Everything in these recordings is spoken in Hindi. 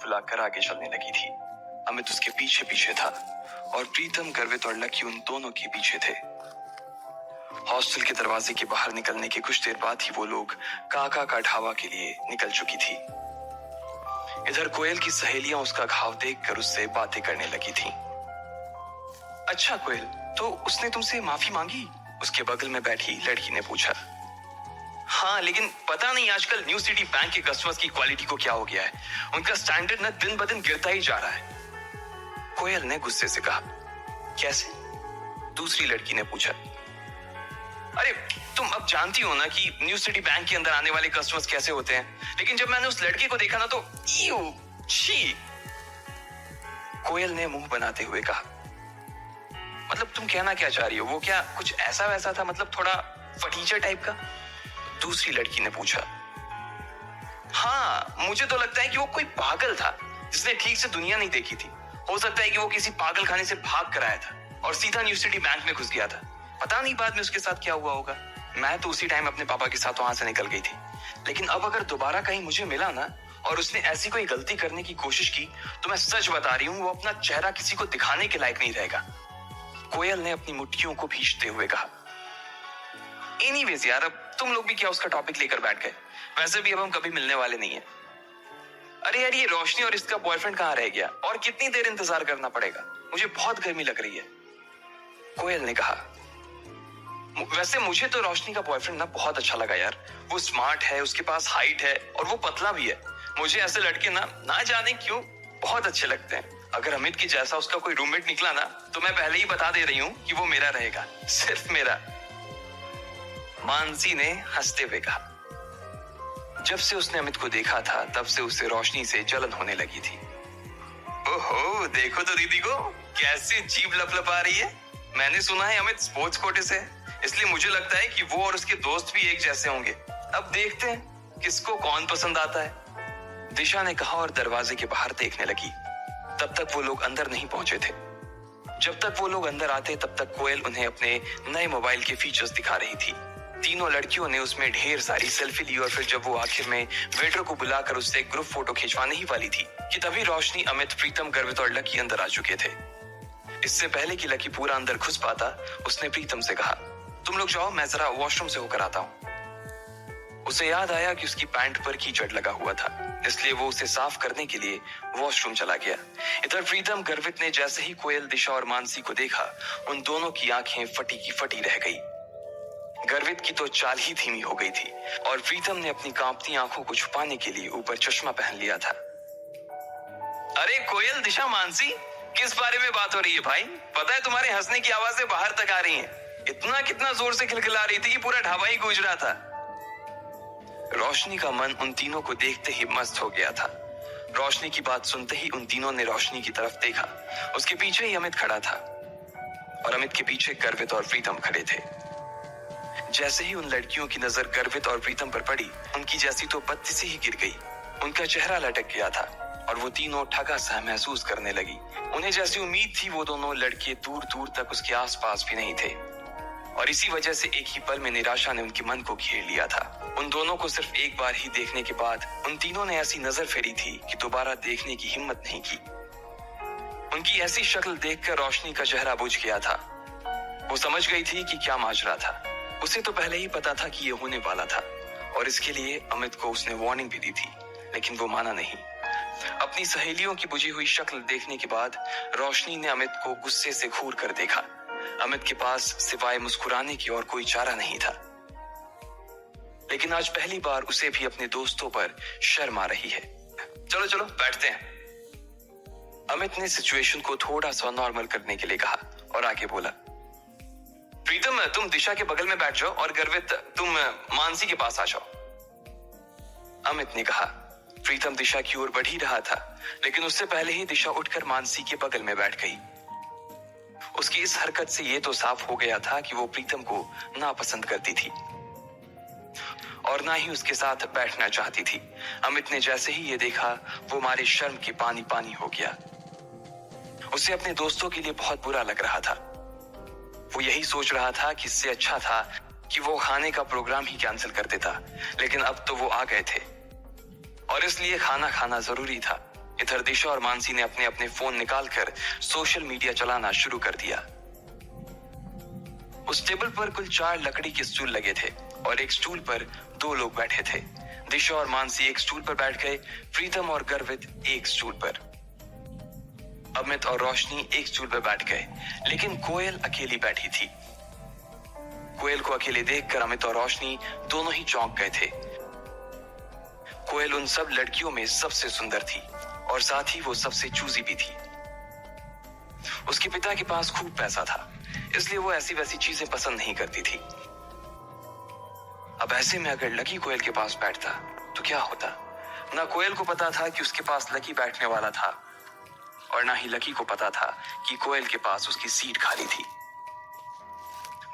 बुलाकर आगे चलने लगी थी। अमित उसके पीछे पीछे था और प्रीतम, गर्वित और लकी उन दोनों के पीछे थे। हॉस्टल के दरवाजे के बाहर निकलने के कुछ देर बाद ही वो लोग काका का ढाबा के लिए निकल चुकी थी। इधर कोयल की सहेलियां उसका घाव देखकर उससे बातें करने लगी थीं। अच्छा कोयल, तो उसने तुमसे माफी मांगी? उसके बगल में बैठी लड़की ने पूछा। हाँ, लेकिन पता नहीं आजकल न्यू सिटी बैंक के कस्टमर्स की क्वालिटी को क्या हो गया है। उनका स्टैंडर्ड ना दिन ब दिन गिरता ही जा रहा है। कोयल ने गुस्से से कहा। कैसे? दूसरी लड़की ने पूछा। अरे तुम अब जानती हो ना कि न्यू सिटी बैंक के अंदर आने वाले कस्टमर्स कैसे होते हैं, लेकिन जब मैंने उस लड़के को देखा ना तो छी। कोयल ने मुंह बनाते हुए कहा। मतलब तुम कहना क्या चाह रही हो? वो क्या कुछ ऐसा वैसा था, मतलब थोड़ा फटीचर टाइप का? दूसरी लड़की ने पूछा। हाँ, मुझे तो लगता है कि वो कोई पागल था जिसने ठीक से दुनिया नहीं देखी थी। हो सकता है कि वो किसी पागल खाने से भाग कर आया था और सीधा न्यू सिटी बैंक में घुस गया था। पता नहीं बाद में उसके साथ क्या हुआ होगा। मैं तो उसी टाइम अपने पापा के साथ वहां से निकल गई थी। लेकिन अब अगर दोबारा कहीं मुझे मिला ना और उसने ऐसी कोई गलती करने की कोशिश की तो मैं सच बता रही हूँ, वो अपना चेहरा किसी को दिखाने के लायक नहीं रहेगा। कोयल ने अपनी मुट्ठियों को भींचते हुए कहा। एनीवेज यार, अब तुम लोग भी क्या उसका टॉपिक लेकर बैठ गए? वैसे भी अब हम कभी मिलने वाले नहीं है। अरे यार, ये रोशनी और इसका बॉयफ्रेंड कहाँ रह गया? और कितनी देर इंतजार करना पड़ेगा? मुझे बहुत गर्मी लग रही है। कोयल ने कहा। वैसे मुझे तो रोशनी का बॉयफ्रेंड ना बहुत अच्छा लगा यार। वो स्मार्ट है, उसके पास हाइट है और वो पतला भी है। मुझे ऐसे लड़के ना जाने क्यों बहुत अच्छे लगते हैं। अगर अमित की जैसा उसका कोई रूममेट निकला ना तो मैं पहले ही बता दे रही हूँ कि वो मेरा रहेगा, सिर्फ मेरा। मानसी ने हंसते हुए कहा। जब से उसने अमित को देखा था तब से उसे रोशनी से जलन होने लगी थी। ओहो, देखो तो दीदी को कैसी जीभ लपलपा रही है। मैंने सुना है अमित स्पोर्ट्स कोटे से, इसलिए मुझे लगता है कि वो और उसके दोस्त भी एक जैसे होंगे। अब देखते हैं किसको कौन पसंद आता है, दिशा ने कहा और दरवाजे के बाहर देखने लगी। तब तक वो लोग अंदर नहीं पहुंचे थे। जब तक वो लोग अंदर आते तब तक कोयल उन्हें अपने नए मोबाइल के फीचर्स दिखा रही थी। तीनों लड़कियों ने उसमें ढेर सारी सेल्फी ली और फिर जब वो आखिर में वेटर को बुलाकर उससे एक ग्रुप फोटो खिंचवाने ही वाली थी कि तभी रोशनी, अमित, प्रीतम, गर्वित और लकी अंदर आ चुके थे। इससे पहले कि लकी पूरा अंदर घुस पाता, उसने प्रीतम से कहा, तुम लोग जाओ, मैं जरा वॉशरूम से होकर आता हूँ। उसे याद आया कि उसकी पैंट पर कीचड़ लगा हुआ था, इसलिए वो उसे साफ करने के लिए वॉशरूम चला गया। इधर प्रीतम, गर्वित ने जैसे ही कोयल, दिशा और मानसी को देखा, उन दोनों की आंखें फटी की फटी रह गई। गर्वित की तो चाल ही धीमी हो गई थी और प्रीतम ने अपनी कांपती आंखों को छुपाने के लिए ऊपर चश्मा पहन लिया था। अरे कोयल, दिशा, मानसी, किस बारे में बात हो रही है भाई? पता है तुम्हारे हंसने की आवाजें बाहर तक आ रही हैं। इतना कितना जोर से खिलखिला रही थी कि पूरा ढाबा ही गूंज रहा था। रोशनी का मन उन तीनों को देखते ही मस्त हो गया था। रोशनी की बात सुनते ही उन तीनों ने रोशनी की तरफ देखा। उसके पीछे ही अमित खड़ा था और अमित के पीछे गर्वित और प्रीतम खड़े थे। जैसे ही उन लड़कियों की नजर गर्वित और प्रीतम पर पड़ी, उनकी जैसी तो पत्ती से ही गिर गई। उनका चेहरा लटक गया था और वो तीनों ठगा सा महसूस करने लगी। उन्हें जैसी उम्मीद थी वो दोनों लड़के दूर दूर तक उसके आसपास भी नहीं थे और इसी वजह से एक ही पल में निराशा ने उनके मन को घेर लिया था। उन दोनों को सिर्फ एक बार ही देखने के बाद उन तीनों ने ऐसी नजर फेरी थी कि दोबारा देखने की हिम्मत नहीं की। उनकी ऐसी शक्ल देखकर रोशनी का चेहरा बुझ गया था। वो समझ गई थी कि क्या माजरा था। उसे तो पहले ही पता था कि ये होने वाला था और इसके लिए अमित को उसने वार्निंग भी दी थी, लेकिन वो माना नहीं। अपनी सहेलियों की बुझी हुई शक्ल देखने के बाद रोशनी ने अमित को गुस्से से घूर कर देखा। अमित के पास सिवाय मुस्कुराने की और कोई चारा नहीं था, लेकिन आज पहली बार उसे भी अपने दोस्तों पर शर्म आ रही है। चलो चलो बैठते हैं। अमित ने सिचुएशन को थोड़ा सा नॉर्मल करने के लिए कहा और आगे बोला, प्रीतम तुम दिशा के बगल में बैठ जाओ और गर्वित तुम मानसी के पास आ जाओ। अमित ने कहा। प्रीतम दिशा की ओर बढ़ ही रहा था, लेकिन उससे पहले ही दिशा उठकर मानसी के बगल में बैठ गई। उसकी इस हरकत से ये तो साफ हो गया था कि वो प्रीतम को नापसंद करती थी और ना ही उसके साथ बैठना चाहती थी। अमित ने जैसे ही ये देखा, वो मारे शर्म के पानी पानी हो गया। उसे अपने दोस्तों के लिए बहुत बुरा लग रहा था। वो यही सोच रहा था कि इससे अच्छा था कि वो खाने का प्रोग्राम ही कैंसिल कर देता, लेकिन अब तो वो आ गए थे और इसलिए खाना खाना जरूरी था। इधर दिशा और मानसी ने अपने अपने फोन निकालकर सोशल मीडिया चलाना शुरू कर दिया। उस टेबल पर कुल 4 लकड़ी के स्टूल लगे थे और एक स्टूल पर 2 लोग बैठे थे। दिशा और मानसी एक स्टूल पर बैठ गए, प्रीतम और गर्वित एक स्टूल पर, अमित और रोशनी एक स्टूल पर बैठ गए, लेकिन कोयल अकेली बैठी थी। कोयल को अकेले देखकर अमित और रोशनी दोनों ही चौंक गए थे। कोयल उन सब लड़कियों में सबसे सुंदर थी और साथ ही वो सबसे चूजी भी थी। उसके पिता के पास खूब पैसा था, इसलिए वो ऐसी वैसी चीजें पसंद नहीं करती थी। अब ऐसे में अगर लकी कोयल के पास बैठता तो क्या होता? ना कोयल को पता था कि उसके पास लकी बैठने वाला था और ना ही लकी को पता था कि कोयल के पास उसकी सीट खाली थी।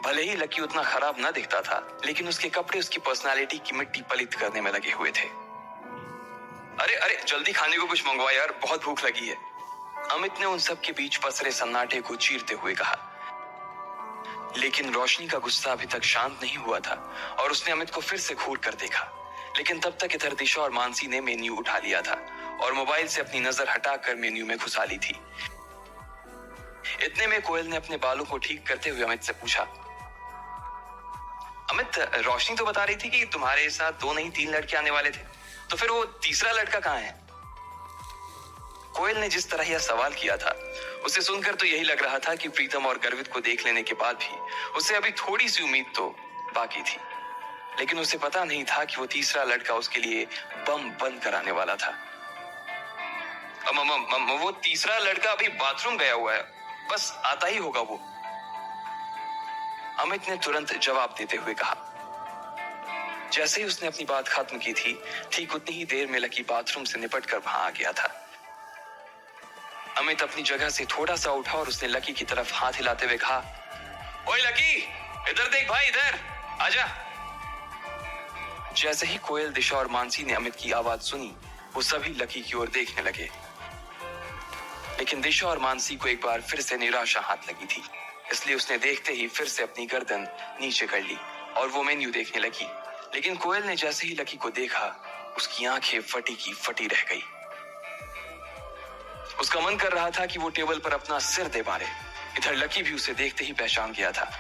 भले ही लकी उतना खराब ना दिखता था, लेकिन उसके कपड़े उसकी पर्सनालिटी की मिट्टी पलित करने में लगे हुए थे। अरे अरे जल्दी खाने को कुछ मंगवा यार, बहुत भूख लगी है, अमित ने उन सब के बीच पसरे सन्नाटे को चीरते हुए कहा। लेकिन रोशनी का गुस्सा अभी तक शांत नहीं हुआ था और उसने अमित को फिर से घूर कर देखा। लेकिन तब तक इधर दिशा और मानसी ने मेन्यू उठा लिया था और मोबाइल से अपनी नजर हटाकर मेन्यू में घुसा ली थी। इतने में कोयल ने अपने बालों को ठीक करते हुए अमित से पूछा, अमित, रोशनी तो बता रही थी कि तुम्हारे साथ 2 नहीं 3 लड़के आने वाले थे, तो फिर वो तीसरा लड़का कहाँ है? कोयल ने जिस तरह यह सवाल किया था, उसे सुनकर तो यही लग रहा था कि प्रीतम और गर्वित को देख लेने के बाद भी उसे अभी थोड़ी सी उम्मीद तो बाकी थी। लेकिन उसे पता नहीं था कि वो तीसरा लड़का उसके लिए बम बंद कराने वाला था। वो तीसरा लड़का अभी बाथरूम गया हुआ है, बस आता ही होगा वो, अमित ने तुरंत जवाब देते हुए कहा। जैसे ही उसने अपनी बात खत्म की थी, ठीक उतनी ही देर में लकी बाथरूम से निपटकर वहां आ गया था। अमित अपनी जगह से थोड़ा सा उठा और उसने लकी की तरफ हाथ हिलाते हुए कहा, ओए लकी, इधर देख भाई, इधर आजा। जैसे ही कोयल, दिशा और मानसी ने अमित की आवाज सुनी, वो सभी लकी की ओर देखने लगे। लेकिन दिशा और मानसी को एक बार फिर से निराशा हाथ लगी थी, इसलिए उसने देखते ही फिर से अपनी गर्दन नीचे कर ली और वो मेन्यू देखने लगी। लेकिन कोयल ने जैसे ही लकी को देखा, उसकी आंखें फटी की फटी रह गई। उसका मन कर रहा था कि वो टेबल पर अपना सिर दे मारे। इधर लकी भी उसे देखते ही पहचान गया था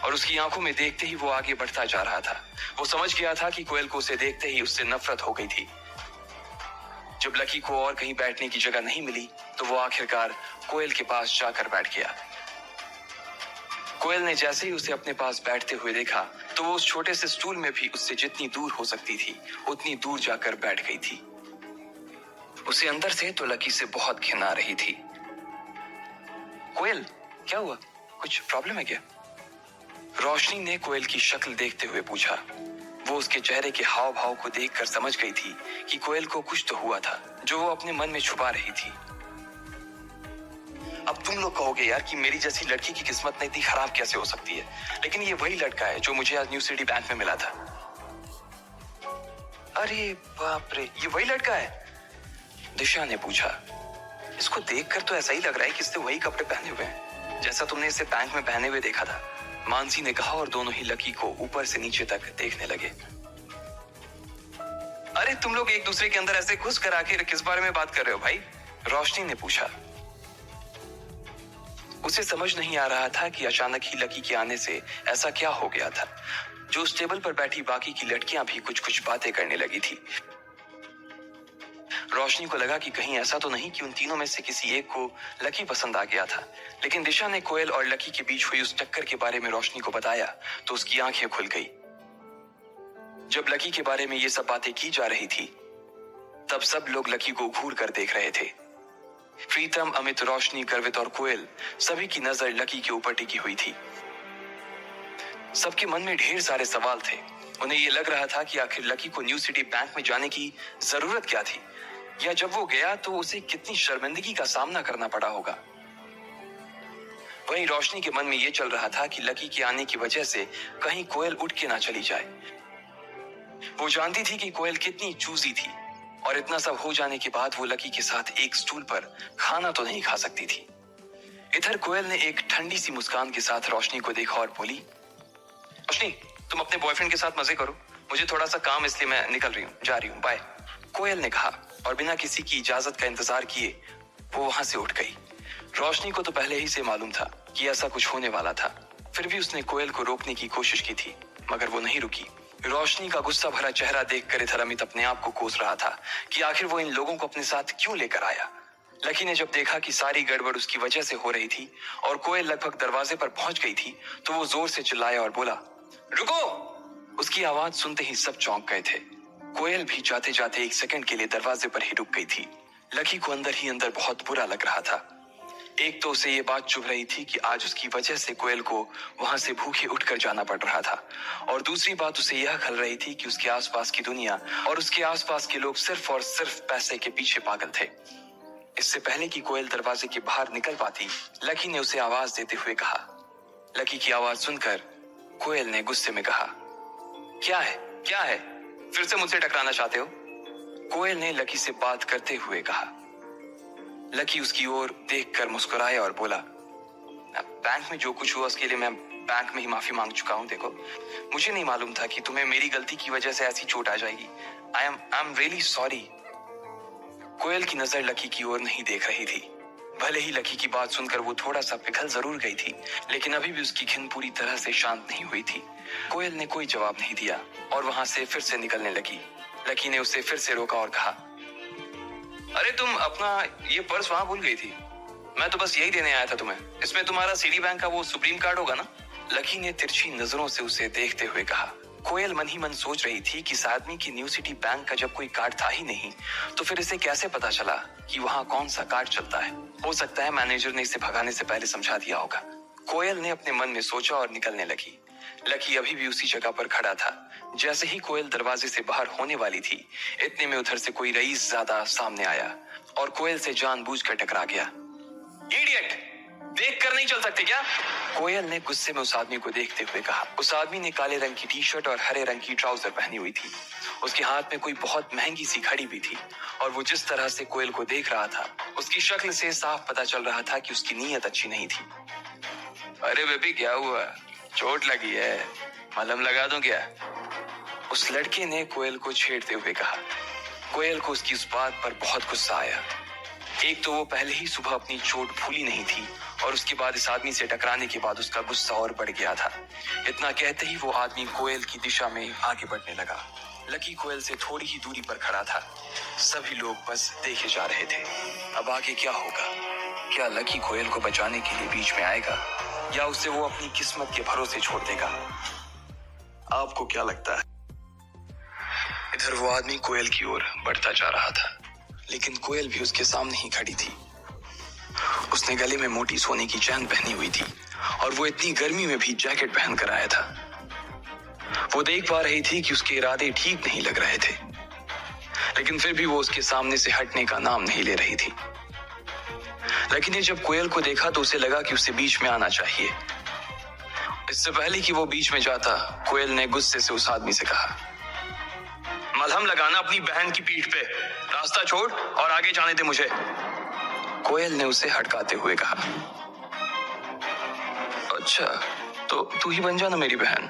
और उसकी आंखों में देखते ही वो आगे बढ़ता जा रहा था। वो समझ गया था कि कोयल को उसे देखते ही उससे नफरत हो गई थी। जब लकी को और कहीं बैठने की जगह नहीं मिली, तो वो आखिरकार कोयल के पास जाकर बैठ गया। कोयल ने जैसे ही उसे अपने पास बैठते हुए देखा, तो वो उस छोटे से स्टूल में भी उससे जितनी दूर हो सकती थी उतनी दूर जाकर बैठ गई थी। उसे अंदर से तो लकी से बहुत घिन आ रही थी। कोयल, क्या हुआ? कुछ प्रॉब्लम है क्या? रोशनी ने कोयल की शक्ल देखते हुए पूछा। वो उसके चेहरे के हाव भाव को देखकर समझ गई थी कि कोयल को कुछ तो हुआ था जो वो अपने मन में छुपा रही थी। अब तुम लोग कहोगे यार कि मेरी जैसी लड़की की किस्मत इतनी खराब कैसे हो सकती है, लेकिन ये वही लड़का है जो मुझे आज न्यू सिटी बैंक में मिला था। अरे बाप रे, ये वही लड़का है? दिशा ने पूछा। इसको देखकर तो ऐसा ही लग रहा है कि इसने वही कपड़े पहने हुए हैं जैसा तुमने इसे बैंक में पहने हुए देखा था, मानसी ने कहा और दोनों ही लकी को ऊपर से नीचे तक देखने लगे। अरे तुम लोग एक दूसरे के अंदर ऐसे घुस कर आके किस बारे में बात कर रहे हो भाई? रोशनी ने पूछा। उसे समझ नहीं आ रहा था कि अचानक ही लकी के आने से ऐसा क्या हो गया था जो उस टेबल पर बैठी बाकी की लड़कियां भी कुछ कुछ बातें करने लगी थी। रोशनी को लगा कि कहीं ऐसा तो नहीं कि उन तीनों में से किसी एक को लकी पसंद आ गया था। लेकिन दिशा ने कोयल और लकी के बीच हुई उस टक्कर के बारे में रोशनी को बताया तो उसकी आंखें खुल गई। जब लकी के बारे में ये सब बातें की जा रही थी, तब सब लोग लकी को घूर कर देख रहे थे। प्रीतम, अमित, रोशनी, गर्वित और कोयल, सभी की नजर लकी के ऊपर टिकी हुई थी। सबके मन में ढेर सारे सवाल थे। उन्हें ये लग रहा था कि आखिर लकी को न्यू सिटी बैंक में जाने की जरूरत क्या थी, या जब वो गया तो उसे कितनी शर्मिंदगी का सामना करना पड़ा होगा। वहीं रोशनी के मन में ये चल रहा था कि लकी के आने की वजह से कहीं कोयल उठ के ना चली जाए। वो जानती थी कि कोयल कितनी चूजी थी और इतना सब हो जाने के बाद वो लकी के साथ एक स्टूल पर खाना तो नहीं खा सकती थी। इधर कोयल ने एक ठंडी सी मुस्कान के साथ रोशनी को देखा और बोली, रोशनी, तुम अपने बॉयफ्रेंड के साथ मजे करो, मुझे थोड़ा सा काम, इसलिए मैं निकल रही हूँ, जा रही हूँ, बाय। कोयल ने कहा और बिना किसी की इजाजत का इंतजार किए वो वहां से उठ गई। रोशनी को तो पहले ही से मालूम था कि ऐसा कुछ होने वाला था, फिर भी उसने कोयल को रोकने की कोशिश की थी, मगर वो नहीं रुकी। रोशनी का गुस्सा भरा चेहरा देखकर इधर अमित अपने आप को कोस रहा था कि आखिर वो इन लोगों को अपने साथ क्यों लेकर आया। लकी ने जब देखा कि सारी गड़बड़ उसकी वजह से हो रही थी और कोयल लगभग दरवाजे पर पहुंच गई थी, तो वो जोर से चिल्लाया और बोला, रुको। उसकी आवाज सुनते ही सब चौंक गए थे। कोयल भी जाते जाते एक सेकंड के लिए दरवाजे पर ही रुक गई थी। लकी को अंदर ही अंदर बहुत बुरा लग रहा था। एक तो उसे ये बात चुभ रही थी कि आज उसकी वजह से कोयल को वहां से भूखे उठकर जाना पड़ रहा था, और दूसरी बात उसे यह खल रही थी कि उसके आसपास की दुनिया और उसके आसपास के लोग सिर्फ और सिर्फ पैसे के पीछे पागल थे। इससे पहले कि कोयल दरवाजे के बाहर निकल पाती, लकी ने उसे आवाज देते हुए कहा। लकी की आवाज सुनकर कोयल ने गुस्से में कहा, क्या है, क्या है, फिर से मुझसे टकराना चाहते हो? कोयल ने लकी से बात करते हुए कहा। लकी उसकी ओर देखकर मुस्कुराया और बोला, बैंक में जो कुछ हुआ उसके लिए मैं बैंक में ही माफी मांग चुका हूं। देखो, मुझे नहीं मालूम था कि तुम्हें मेरी गलती की वजह से ऐसी चोट आ जाएगी। I am really sorry. कोयल की नजर लकी की ओर नहीं देख रही थी। भले ही लकी की बात सुनकर वो थोड़ा सा पिघल जरूर गई थी, लेकिन अभी भी उसकी घिन पूरी तरह से शांत नहीं हुई थी। कोयल ने कोई जवाब नहीं दिया और वहां से फिर से निकलने लगी। लकी ने उसे फिर से रोका और कहा, अरे तुम अपना ये पर्स वहां भूल गई थी। मैं तो बस यही देने आया था तुम्हें। इसमें तुम्हारा सिटी बैंक का वो सुप्रीम कार्ड होगा ना? लकी ने तिरछी नजरों से उसे देखते हुए कहा। कोयल मन ही मन सोच रही थी कि इस आदमी की न्यू सिटी बैंक का जब कोई कार्ड था ही नहीं, तो फिर इसे कैसे पता चला कि वहां कौन सा कार्ड चलता है। हो सकता है मैनेजर ने इसे भगाने से पहले समझा दिया होगा। कोयल ने अपने मन में सोचा और निकलने लगी। लकी अभी भी उसी जगह पर खड़ा था। जैसे ही कोयल दरवाजे से बाहर होने वाली थी, इतने में उधर से कोई रईस ज्यादा सामने आया और कोयल से जानबूझकर टकरा गया। इडियट, देख कर नहीं चल सकते क्या? कोयल ने गुस्से में उस आदमी को देखते हुए कहा। उस आदमी ने काले रंग की टी शर्ट और हरे रंग की ट्राउजर पहनी हुई थी। उसके हाथ में कोई बहुत महंगी सी घड़ी भी थी, और वो जिस तरह से कोयल को देख रहा था, उसकी शक्ल से साफ पता चल रहा था कि उसकी नीयत अच्छी नहीं थी। अरे बेबी, क्या हुआ? चोट लगी है? मलहम लगा दूं क्या? उस लड़के ने कोयल को छेड़ते हुए कहा। कोयल को उसकी उस बात पर बहुत गुस्सा आया। एक तो वो पहले ही सुबह अपनी चोट भूली नहीं थी, और उसके बाद इस आदमी से टकराने के बाद उसका गुस्सा और बढ़ गया था। इतना कहते ही वो आदमी कोयल की दिशा में आगे बढ़ने लगा। लकी कोयल से थोड़ी ही दूरी पर खड़ा था। सभी लोग बस देखे जा रहे थे। अब आगे क्या होगा? क्या लकी कोयल को बचाने के लिए बीच में आएगा, या उसे वो अपनी किस्मत के भरोसे छोड़ देगा? आपको क्या लगता है? इधर वो आदमी कोयल की ओर बढ़ता जा रहा था, लेकिन कोयल भी उसके सामने ही खड़ी थी। उसने गले में मोटी सोने की चैन पहनी हुई थी, और वो इतनी गर्मी में भी जैकेट पहन कर आया था। वो देख पा रही थी कि उसके इरादे ठीक नहीं लग रहे थे, लेकिन फिर भी वो उसके सामने से हटने का नाम नहीं ले रही थी। लकी ने जब कोयल को देखा तो उसे लगा कि उसे बीच में आना चाहिए। इससे पहले कि वो बीच में जाता, कोयल ने गुस्से से उस आदमी से कहा, मलहम लगाना अपनी बहन की पीठ पे। रास्ता छोड़ और आगे जाने दे मुझे। कोयल ने उसे हटकाते हुए कहा। अच्छा, तो तू ही बन जाना मेरी बहन,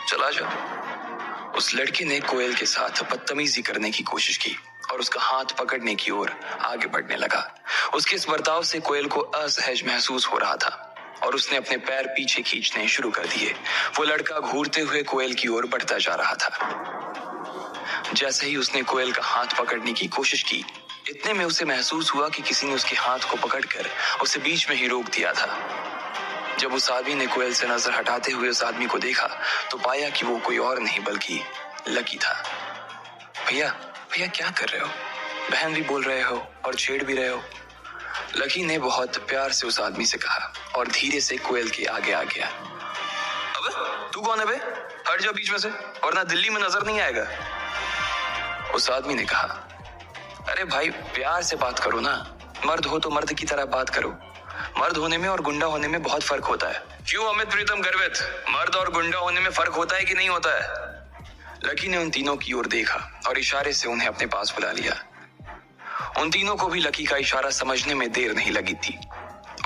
चला जा। उस लड़के ने कोयल के साथ बदतमीजी करने की कोशिश की और उसका हाथ पकड़ने की ओर आगे बढ़ने लगा। उसके इस बर्ताव से कोयल को असहज महसूस हो रहा था, और उसने अपने पैर पीछे खींचने शुरू कर दिए। वो लड़का घूरते हुए कोयल की ओर बढ़ता जा रहा था। जैसे ही उसने कोयल का हाथ पकड़ने की कोशिश की, इतने में उसे महसूस हुआ कि किसी ने उसके हाथ को पकड़कर उसे बीच में ही रोक दिया था। जब उस आदमी ने कोयल से नजर हटाते हुए उस आदमी को देखा, तो पाया कि वो कोई और नहीं बल्कि लकी था। भैया, भैया क्या कर रहे हो? बहन भी बोल रहे हो और छेड़ भी रहे हो। लकी ने बहुत प्यार से उस आदमी से कहा और धीरे से कोयल के आगे आ गया। अबे तू कौन है बे? हट जा बीच में से, वरना दिल्ली में नजर नहीं आएगा। उस आदमी ने कहा, अरे भाई प्यार से बात करो ना, मर्द हो तो मर्द की तरह बात करो। मर्द होने में और गुंडा होने में बहुत फर्क होता है। क्यों अमित प्रीतम गर्वित, मर्द और गुंडा होने में फर्क होता है कि नहीं होता है? लकी ने उन तीनों की ओर देखा और इशारे से उन्हें अपने पास बुला लिया। उन तीनों को भी लकी का इशारा समझने में देर नहीं लगी थी,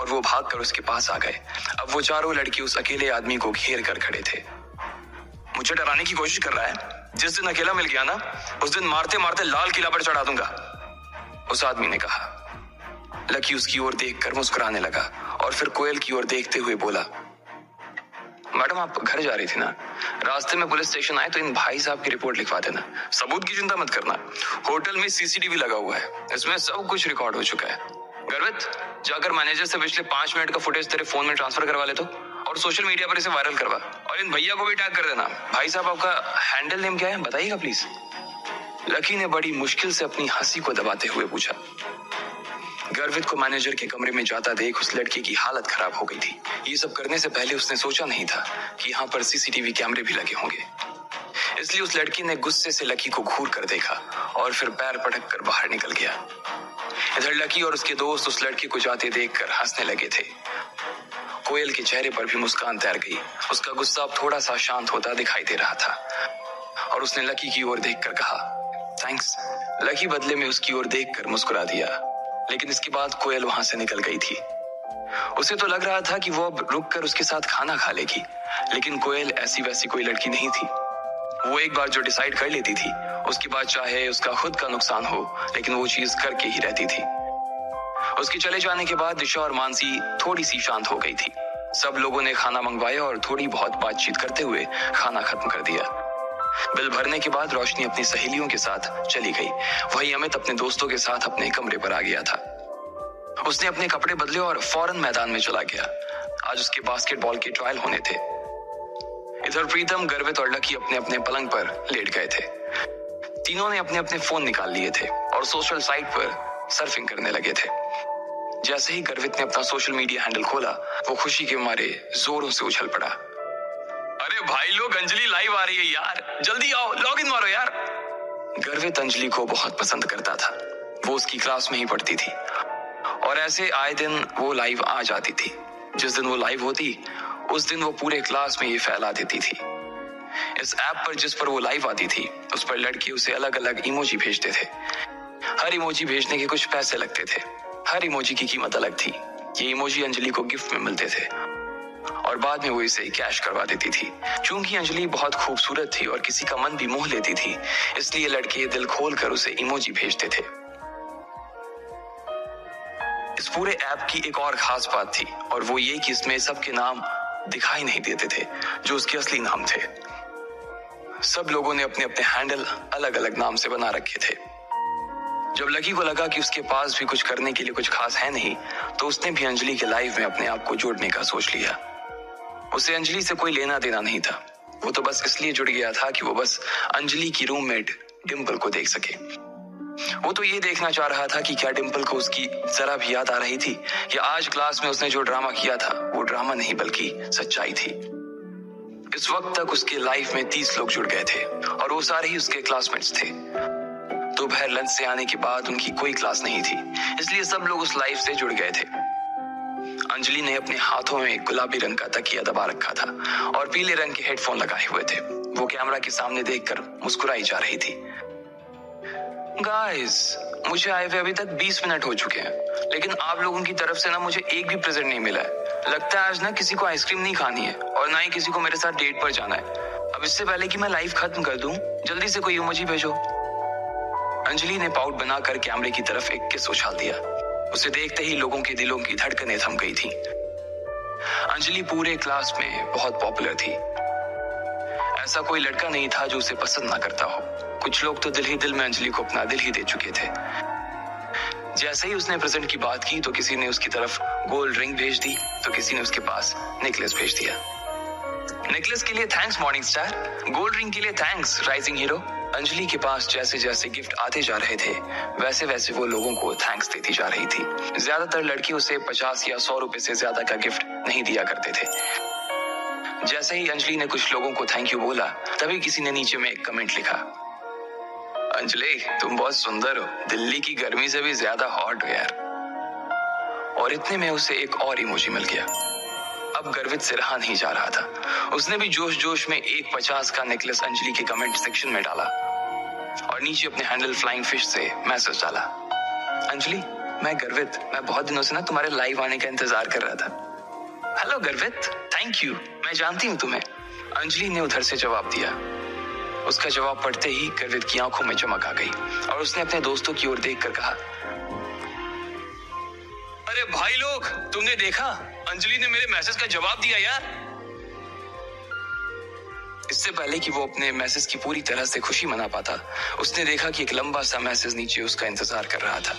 और वो भागकर उसके पास आ गए। अब वो चारों लड़के उस अकेले आदमी को घेर कर खड़े थे। मुझे डराने की कोशिश कर रहा है? जिस दिन अकेला मिल गया ना, उस दिन मारते मारते लाल किला पर चढ़ा दूंगा। उस आदमी ने कहा। लकी उसकी ओर देखकर मुस्कुराने लगा और फिर कोयल की ओर देखते हुए बोला, मैडम आप घर जा रही थी ना, रास्ते में पुलिस स्टेशन आए तो इन भाई साहब की रिपोर्ट लिखवा देना। सबूत की चिंता मत करना, होटल में सीसीटीवी लगा हुआ है, इसमें सब कुछ रिकॉर्ड हो चुका है। गर्वित, जाकर मैनेजर से पिछले 5 मिनट का फुटेज तेरे फोन में ट्रांसफर करवा ले तो, और सोशल मीडिया पर इसे वायरल करवा, और इन भैया को भी टैग कर देना। भाई साहब आपका हैंडल नेम क्या है बताइएगा प्लीज। लकी ने बड़ी मुश्किल से अपनी हंसी को दबाते हुए पूछा। गर्वित को मैनेजर के कमरे में जाता देख उस लड़की की हालत खराब हो गई थी। ये सब करने से पहले उसने सोचा नहीं था कि यहाँ पर सीसीटीवी कैमरे भी लगे होंगे। इसलिए उस लड़की ने गुस्से से लकी को घूर कर देखा और फिर पैर पटक कर बाहर निकल गया। इधर लकी और उसके दोस्त उस लड़की को जाते देखकर हंसने लगे थे। कोयल के चेहरे पर भी मुस्कान तैर गई। उसका गुस्सा अब थोड़ा सा शांत होता दिखाई दे रहा था और उसने लकी की ओर देखकर कहा, थैंक्स। लकी बदले में उसकी ओर देखकर मुस्कुरा दिया, लेकिन इसके बाद कोयल वहां से निकल गई थी। उसे तो लग रहा था कि वो अब रुककर उसके साथ खाना खा लेगी, लेकिन कोयल ऐसी वैसी कोई लड़की नहीं थी। वो एक बार जो डिसाइड कर लेती थी, उसके बाद चाहे उसका खुद का नुकसान हो, लेकिन वो चीज करके ही रहती थी। उसके चले जाने के बाद दिशा और मानसी थोड़ी सी शांत हो गई थी। सब लोगों ने खाना मंगवाया और थोड़ी बहुत बातचीत करते हुए खाना खत्म कर दिया। बिल भरने के बाद रोशनी अपनी सहेलियों के साथ चली गई। वहीं अमित अपने दोस्तों के साथ अपने कमरे पर आ गया था। उसने अपने कपड़े बदले और फौरन मैदान में चला गया। आज उसके बास्केटबॉल के ट्रायल होने थे। इधर प्रीतम, गर्वित और लकी अपने अपने पलंग पर लेट गए थे। तीनों ने अपने अपने फोन निकाल लिए थे और सोशल साइट पर सर्फिंग करने लगे थे। जैसे ही गर्वित ने अपना सोशल मीडिया हैंडल खोला, वो खुशी के मारे जोरों से उछल पड़ा। अरे भाई लोग, अंजलि लाइव आ रही है यार, जल्दी आओ, लॉग इन मारो यार। गर्वित अंजलि को बहुत पसंद करता था। वो उसकी क्लास में ही पढ़ती थी और ऐसे आए दिन वो लाइव आ जाती थी। जिस दिन वो लाइव होती, उस दिन वो पूरे क्लास में ये फैला देती थी। इस ऐप पर जिस पर वो लाइव आती थी, उस पर लड़के उसे अलग अलग इमोजी भेजते थे। हर इमोजी भेजने के कुछ पैसे लगते थे। हर इमोजी की कीमत अलग थी। ये इमोजी अंजलि को गिफ्ट में मिलते थे और बाद में वो इसे कैश करवा देती थी। चूंकि अंजलि बहुत खूबसूरत थी और किसी का मन भी मोह लेती थी, इसलिए लड़के दिल खोलकर उसे इमोजी भेजते थे। इस पूरे ऐप की एक और खास बात थी और वो ये कि इसमें सबके नाम दिखाई नहीं देते थे जो उसके असली नाम थे। सब लोगों ने अपने अपने हैंडल अलग अलग नाम से बना रखे थे। जब लकी को लगा कि उसके पास भी कुछ करने के लिए कुछ खास है नहीं, तो उसने भी अंजलि के लाइव में अपने आप को जोड़ने का सोच लिया। उसे अंजलि से कोई लेना देना नहीं था। वो तो बस इसलिए जुड़ गया था कि वो बस अंजलि की रूममेट डिम्पल को देख सके। वो तो ये देखना चाह रहा था कि क्या डिम्पल को उसकी जरा भी याद आ रही थी या आज क्लास में उसने जो ड्रामा किया था वो ड्रामा नहीं बल्कि सच्चाई थी। इस वक्त तक उसके लाइफ में 30 लोग जुड़ गए थे और वो सारे ही उसके क्लासमेट्स थे। दोपहर लंच से आने के बाद उनकी कोई क्लास नहीं थी, इसलिए सब लोग उस लाइफ से जुड़ गए थे। अंजलि ने अपने हाथों में गुलाबी रंग का तकिया दबा रखा था और पीले रंग के हेडफोन लगाए हुए थे। वो कैमरा के सामने देखकर मुस्कुराई जा रही थी। गाइस, मुझे आए हुए अभी तक 20 मिनट हो चुके हैं, लेकिन आप लोगों की तरफ से ना मुझे एक भी प्रेजेंट नहीं मिला है। लगता है आज ना किसी को आइसक्रीम नहीं खानी है और ना ही किसी को मेरे साथ डेट पर जाना है। अब इससे पहले कि मैं लाइव खत्म कर दूं, जल्दी से कोई इमोजी भेजो। अंजलि ने पाउट बनाकर कैमरे की तरफ एक किस उछाल दिया। उसे देखते ही लोगों के दिलों की धड़कनें थम गई थी। अंजलि पूरे क्लास में बहुत पॉपुलर थी। ऐसा कोई लड़का नहीं था जो उसे पसंद ना करता हो। कुछ लोग तो दिल ही दिल में अंजलि को अपना दिल ही दे चुके थे। जैसे ही उसने प्रेजेंट की बात की तो किसी ने उसकी तरफ गोल्ड रिंग भेज दी, तो किसी ने उसके पास नेकलेस भेज दिया। नेकलेस के लिए thanks morning star, gold ring के लिए थैंक्स राइजिंग हीरो। अंजलि के पास जैसे जैसे गिफ्ट आते जा रहे थे, वैसे वैसे वो लोगों को थैंक्स देती जा रही थी। ज्यादातर लड़की उसे 50 या 100 रुपए से ज्यादा का गिफ्ट नहीं दिया करते थे। जैसे ही अंजलि ने कुछ लोगों को थैंक यू बोला, तभी किसी ने नीचे में एक कमेंट लिखा, अंजलि तुम बहुत सुंदर हो, दिल्ली की गर्मी से भी ज्यादा हॉट हो यार। और इतने में उसे एक और इमोजी मिल गया। अब गर्वित से रहा नहीं जा रहा था। उसने भी जोश जोश में एक 50 का नेकलेस अंजलि के कमेंट सेक्शन में डाला और नीचे अपने हैंडल फ्लाइंग फिश से मैसेज डाला, अंजलि मैं गर्वित, मैं बहुत दिनों से ना तुम्हारे लाइव आने का इंतजार कर रहा था। हेलो गर्वित, थैंक यू, मैं जानती हूँ तुम्हें, अंजलि ने उधर से जवाब दिया। उसका जवाब पढ़ते ही गर्वित की आंखों में चमक आ गई और उसने अपने दोस्तों की ओर देखकर कहा, अरे भाई लोग, तुमने देखा, अंजलि ने मेरे मैसेज का जवाब दिया यार। इससे पहले कि वो अपने मैसेज की पूरी तरह से खुशी मना पाता, उसने देखा कि एक लंबा सा मैसेज नीचे उसका इंतजार कर रहा था।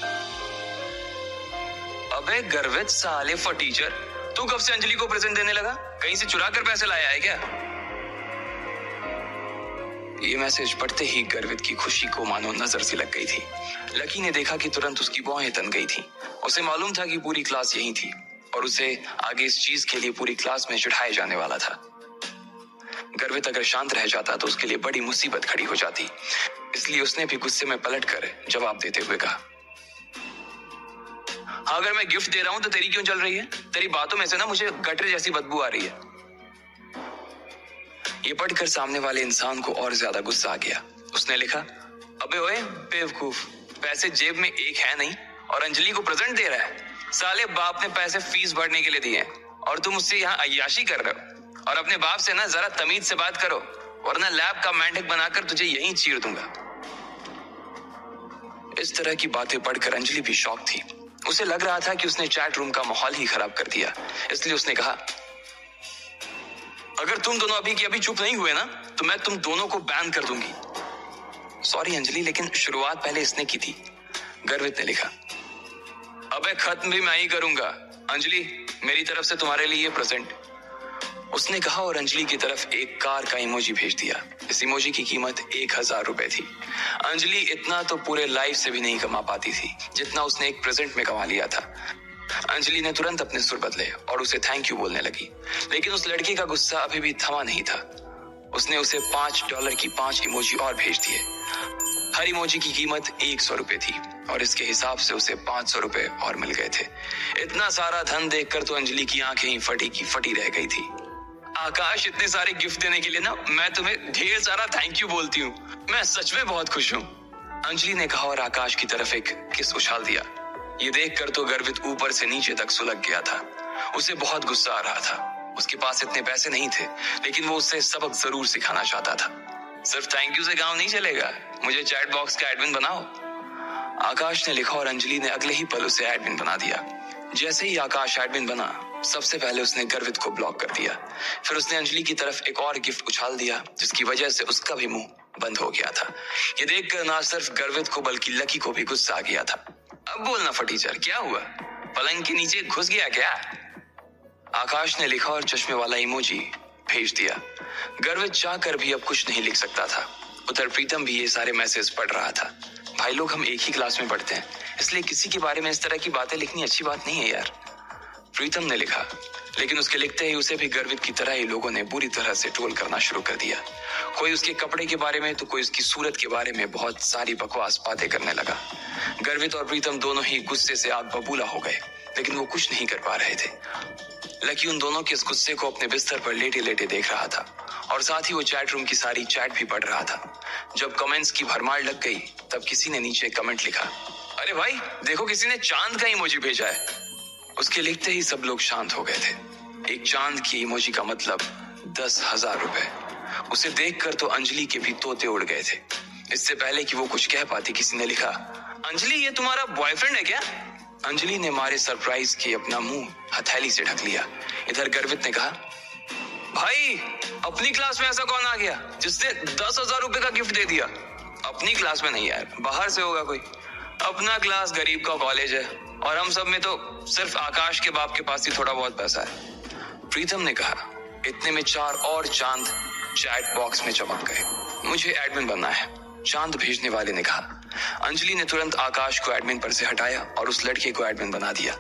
अबे गर्वित साले फटीचर, तू कब से अंजलि को प्रेजेंट देने लगा? कहीं से चुरा कर पैसे लाया है क्या? ये मैसेज पढ़ते ही गर्वित की खुशी को मानो नजर सी लग गई थी। लकी ने देखा कि तुरंत उसकी भौहें तन गई थी। उसे मालूम था कि पूरी क्लास यहीं थी और उसे आगे इस चीज के लिए पूरी क्लास में चिढ़ाया जाने वाला था। गर्वित अगर शांत रह जाता तो उसके लिए बड़ी मुसीबत खड़ी हो जाती, इसलिए उसने भी गुस्से में पलटकर जवाब देते हुए कहा, हाँ, अगर मैं गिफ्ट दे रहा हूं तो तेरी क्यों चल रही है? तेरी बातों में से ना मुझे गटर जैसी बदबू आ रही है। ये पढ़कर सामने वाले इंसान को और ज्यादा गुस्सा आ गया। उसने लिखा, अबे ओए बेवकूफ, पैसे जेब में एक है नहीं और अंजलि को प्रेजेंट दे रहा है। साले बाप ने पैसे फीस भरने के लिए दिए और तुम उससे यहाँ अय्याशी कर रहे हो। और अपने बाप से ना जरा तमीज से बात करो, वरना लैब का मेंढक बनाकर तुझे यहीं चीर दूंगा। इस तरह की बातें पढ़कर अंजलि भी शॉक थी। उसे लग रहा था कि उसने चैट रूम का माहौल ही खराब कर दिया, इसलिए उसने कहा, अगर तुम दोनों अभी की अभी चुप नहीं हुए ना तो मैं तुम दोनों को बैन कर दूंगी। सॉरी अंजलि, लेकिन शुरुआत पहले इसने की थी। गर्वित ने लिखा, अबे खत्म भी मैं ही करूंगा। अंजलि, मेरी तरफ से तुम्हारे लिए प्रेजेंट, उसने कहा और अंजलि की तरफ एक कार का इमोजी भेज दिया। इस इमोजी की कीमत 1000 रुपए थी। अंजलि इतना तो पूरे लाइफ से भी नहीं कमा पाती थी जितना उसने एक प्रेजेंट में कमा लिया था। अंजलि ने तुरंत अपने सुर बदले और उसे थैंक यू बोलने लगी, लेकिन उस लड़की का गुस्सा अभी भी थमा नहीं था। उसने उसे $5 की 5 इमोजी और भेज दिए। हर इमोजी की कीमत 100 रुपए थी और इसके हिसाब से उसे 500 रुपए और मिल गए थे। इतना सारा धन देखकर तो अंजलि की आंखें ही फटी की फटी रह गई थी। आकाश, इतने सारे गिफ्ट देने के लिए ना मैं तुम्हें ढेर सारा थैंक यू बोलती हूँ। मैं सच में बहुत खुश हूँ, अंजलि ने कहा और आकाश की तरफ एक किस उछाल दिया। ये देखकर तो गर्वित ऊपर से नीचे तक सुलग गया था। उसे बहुत गुस्सा आ रहा था। उसके पास इतने पैसे नहीं थे, लेकिन वो उससे सबक जरूर सिखाना चाहता था। सिर्फ थैंक यू से काम नहीं चलेगा, मुझे चैट बॉक्स का एडमिन बनाओ, आकाश ने लिखा और अंजलि ने अगले ही पल उसे एडमिन बना दिया। जैसे ही आकाश एडमिन बना, सबसे पहले उसने गर्वित को ब्लॉक कर दिया। फिर उसने अंजलि की तरफ एक और गिफ्ट उछाल दिया, जिसकी वजह से उसका भी मुंह बंद हो गया था। ये देखकर ना सिर्फ गर्वित को बल्कि लकी को भी गुस्सा आ गया था। अब बोलना फटीचर, क्या हुआ? पलंग के नीचे घुस गया क्या? आकाश ने लिखा और चश्मे वाला इमोजी भेज दिया। गर्वित चाहकर भी अब कुछ नहीं लिख सकता था। उधर प्रीतम भी ये सारे मैसेज पढ़ रहा था। भाई लोग, हम एक ही क्लास में पढ़ते हैं, इसलिए किसी के बारे में इस तरह की बातें लिखनी अच्छी बात नहीं है यार, प्रीतम ने लिखा। लेकिन उसके लिखते ही उसे भी गर्वित की तरह ही लोगों ने बुरी तरह से ट्रोल करना शुरू कर दिया। कोई उसके कपड़े के बारे में तो कोई उसकी सूरत के बारे में बहुत सारी बकवास बातें करने लगा। गर्वित और प्रीतम दोनों ही गुस्से से आग बबूला हो गए, लेकिन वो कुछ नहीं कर पा रहे थे। लकी उन दोनों के इस गुस्से को अपने बिस्तर पर लेटे लेटे देख रहा था और साथ ही वो चैट रूम की सारी चैट भी पढ़ रहा था। जब कमेंट्स की भरमार लग गई, तब किसी ने नीचे कमेंट लिखा, अरे भाई देखो, किसी ने चांद का इमोजी भेजा है। उसके लिखते ही सब लोग शांत हो गए थे। एक चांद की इमोजी का मतलब 10,000 रुपए। उसे देखकर तो अंजलि के भी तोते उड़ गए थे। इससे पहले कि वो कुछ कह पाती, किसी ने लिखा, अंजलि ये तुम्हारा बॉयफ्रेंड है क्या? अंजलि ने मारे सरप्राइज के अपना मुंह हथेली से ढक लिया। इधर गर्वित ने कहा, भाई अपनी क्लास में ऐसा कौन आ गया जिसने 10,000 रुपए का गिफ्ट दे दिया? अपनी क्लास में नहीं यार, बाहर से होगा कोई। अपना क्लास गरीब का कॉलेज है और हम सब में तो सिर्फ आकाश के बाप के पास ही थोड़ा बहुत पैसा है, प्रीतम ने कहा। इतने में 4 और चांद चैट बॉक्स में चमक गए। मुझे एडमिन बनना है, चांद भेजने वाले ने कहा। अंजलि ने तुरंत आकाश को एडमिन पर से हटाया और उस लड़के को एडमिन बना दिया।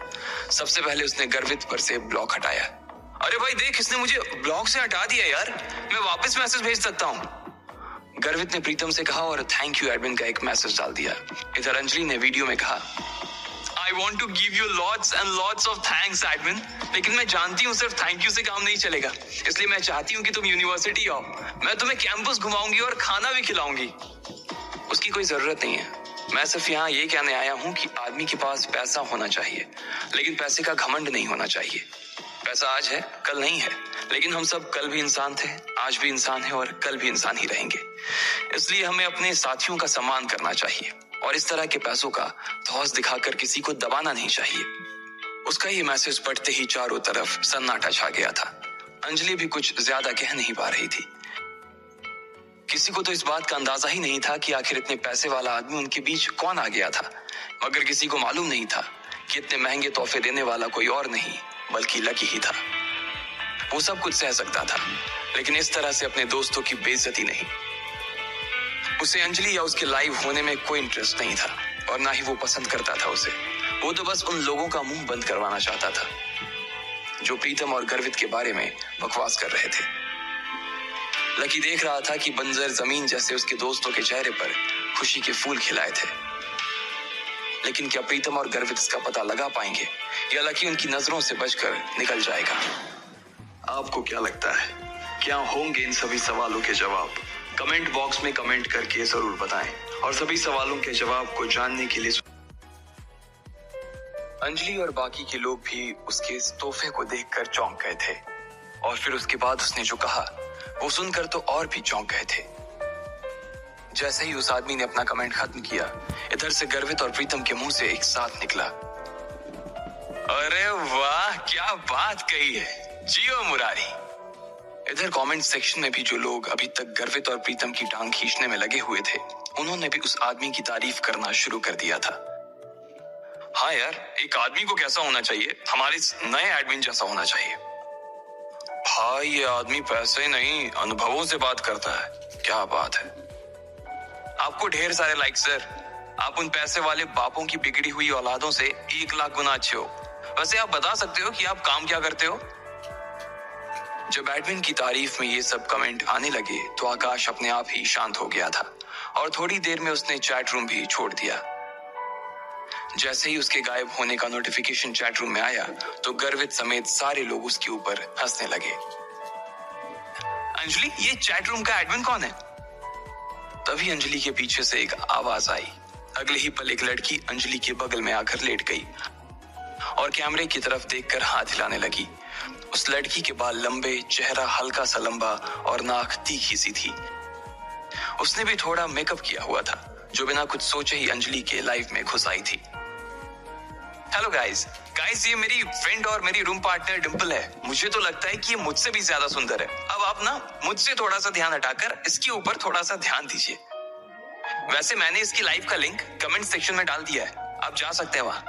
सबसे पहले उसने गर्वित पर से ब्लॉक हटाया। अरे भाई देख, इसने मुझे ब्लॉक से हटा दिया यार, मैं वापस मैसेज भेज सकता हूँ, गर्वित ने प्रीतम से कहा और थैंक यू एडमिन का एक मैसेज डाल दिया। इधर अंजलि ने वीडियो में कहा, I want to give you lots and lots of thanks admin, लेकिन मैं जानती हूँ सिर्फ थैंक यू से काम नहीं चलेगा, इसलिए मैं चाहती हूँ कि तुम यूनिवर्सिटी आओ। मैं तुम्हें कैंपस घुमाऊंगी और खाना भी खिलाऊंगी। उसकी कोई जरूरत नहीं है, मैं सिर्फ यहाँ ये कहने आया हूँ कि आदमी के पास पैसा होना चाहिए, लेकिन पैसे का घमंड नहीं होना चाहिए। पैसा आज है, कल नहीं है, लेकिन हम सब कल भी इंसान थे, आज भी इंसान है और कल भी इंसान ही रहेंगे। इसलिए हमें अपने साथियों का सम्मान करना चाहिए और इस तरह के पैसों का धौंस दिखाकर किसी को दबाना नहीं चाहिए। उसका ये मैसेज पढ़ते ही चारों तरफ सन्नाटा छा गया था। अंजलि भी कुछ ज्यादा कह नहीं पा रही थी। किसी को तो इस बात का अंदाजा ही नहीं था कि आखिर इतने पैसे वाला आदमी उनके बीच कौन आ गया था, मगर किसी को मालूम नहीं था कि इतने महंगे तोहफे देने वाला कोई और नहीं बल्कि लकी ही था। वो सब कुछ सह सकता था, लेकिन इस तरह से अपने दोस्तों की बेइज्जती नहीं। उसे अंजलि या उसके लाइव होने में कोई इंटरेस्ट नहीं था और ना ही वो पसंद करता था उसे। वो तो बस उन लोगों का मुंह बंद करवाना चाहता था जो प्रीतम और गर्वित के बारे में बकवास कर रहे थे। लकी देख रहा था कि बंजर जमीन जैसे उसके दोस्तों के चेहरे पर खुशी के फूल खिलाए थे, लेकिन क्या प्रीतम और गर्वित इसका पता लगा पाएंगे या लकी उनकी नजरों से बचकर निकल जाएगा? आपको क्या लगता है, क्या होंगे इन सभी सवालों के जवाब? कमेंट बॉक्स में कमेंट करके जरूर बताएं और सभी सवालों के जवाब को जानने के लिए अंजलि और बाकी के लोग भी उसके इस तोहफे को देखकर चौंक गए थे और फिर उसके बाद उसने जो कहा वो सुनकर तो और भी चौंक गए थे। जैसे ही उस आदमी ने अपना कमेंट खत्म किया, इधर से गर्वित और प्रीतम के मुंह से एक साथ निकला, अरे वाह क्या बात कही है, जियो मुरारी। इधर कमेंट सेक्शन में भी जो लोग अभी तक गर्वित और प्रीतम की टांग खींचने में लगे हुए थे, उन्होंने भी उस आदमी की तारीफ करना शुरू कर दिया था। हाँ यार, एक आदमी को कैसा होना चाहिए, हमारे नए एडमिन जैसा होना चाहिए। भाई ये आदमी पैसे नहीं अनुभवों से बात करता है, क्या बात है। आपको ढेर सारे लाइक सर, आप उन पैसे वाले बापों की बिगड़ी हुई औलादों से 1 लाख गुना अच्छे हो। वैसे आप बता सकते हो कि आप काम क्या करते हो? जब एडमिन की तारीफ में ये सब कमेंट आने लगे तो आकाश अपने आप ही शांत हो गया था और थोड़ी देर में उसने चैट रूम भी छोड़ दिया। जैसे ही उसके गायब होने का नोटिफिकेशन चैट रूम में आया तो गर्वित समेत सारे लोग उसके ऊपर हंसने लगे। अंजलि, ये चैट रूम का एडमिन कौन है? तभी अंजलि के पीछे से एक आवाज आई। अगले ही पल एक लड़की अंजलि के बगल में आकर लेट गई और कैमरे की तरफ देखकर हाथ हिलाने लगी। उस लड़की के बाल लंबे, चेहरा हल्का सा लंबा और नाक तीखी सी थी। उसने भी थोड़ा मेकअप किया हुआ था, जो बिना कुछ सोचे ही अंजलि के लाइफ में घुस आई थी। हेलो गाइस, ये मेरी फ्रेंड और मेरी रूम पार्टनर डिंपल है। मुझे तो लगता है कि ये मुझसे भी ज्यादा सुंदर है। अब आप ना मुझसे थोड़ा सा ध्यान हटाकर इसके ऊपर थोड़ा सा ध्यान दीजिए। वैसे मैंने इसकी लाइव का लिंक कमेंट सेक्शन में डाल दिया है, आप जा सकते हैं वहां।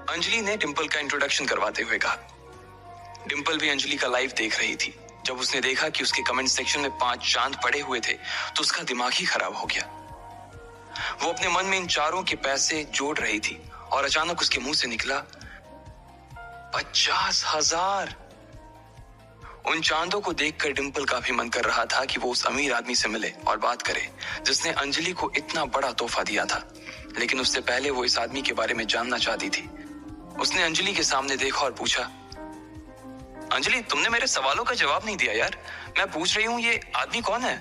अंजलि ने डिंपल का इंट्रोडक्शन करवाते हुए कहा। डिंपल भी अंजलि का लाइव देख रही थी। जब उसने देखा कि उसके कमेंट सेक्शन में 5 चांद पड़े हुए थे तो उसका दिमाग ही खराब हो गया। वो अपने मन में इन चारों के पैसे जोड़ रही थी और अचानक उसके मुंह से निकला 50,000। उन चांदों को देखकर डिंपल का भी मन कर रहा था कि वो उस अमीर आदमी से मिले और बात करे जिसने अंजलि को इतना बड़ा तोहफा दिया था, लेकिन उससे पहले वो इस आदमी के बारे में जानना चाहती थी। उसने अंजलि के सामने देखा और पूछा, अंजलि तुमने मेरे सवालों का जवाब नहीं दिया यार, मैं पूछ रही हूँ ये आदमी कौन है?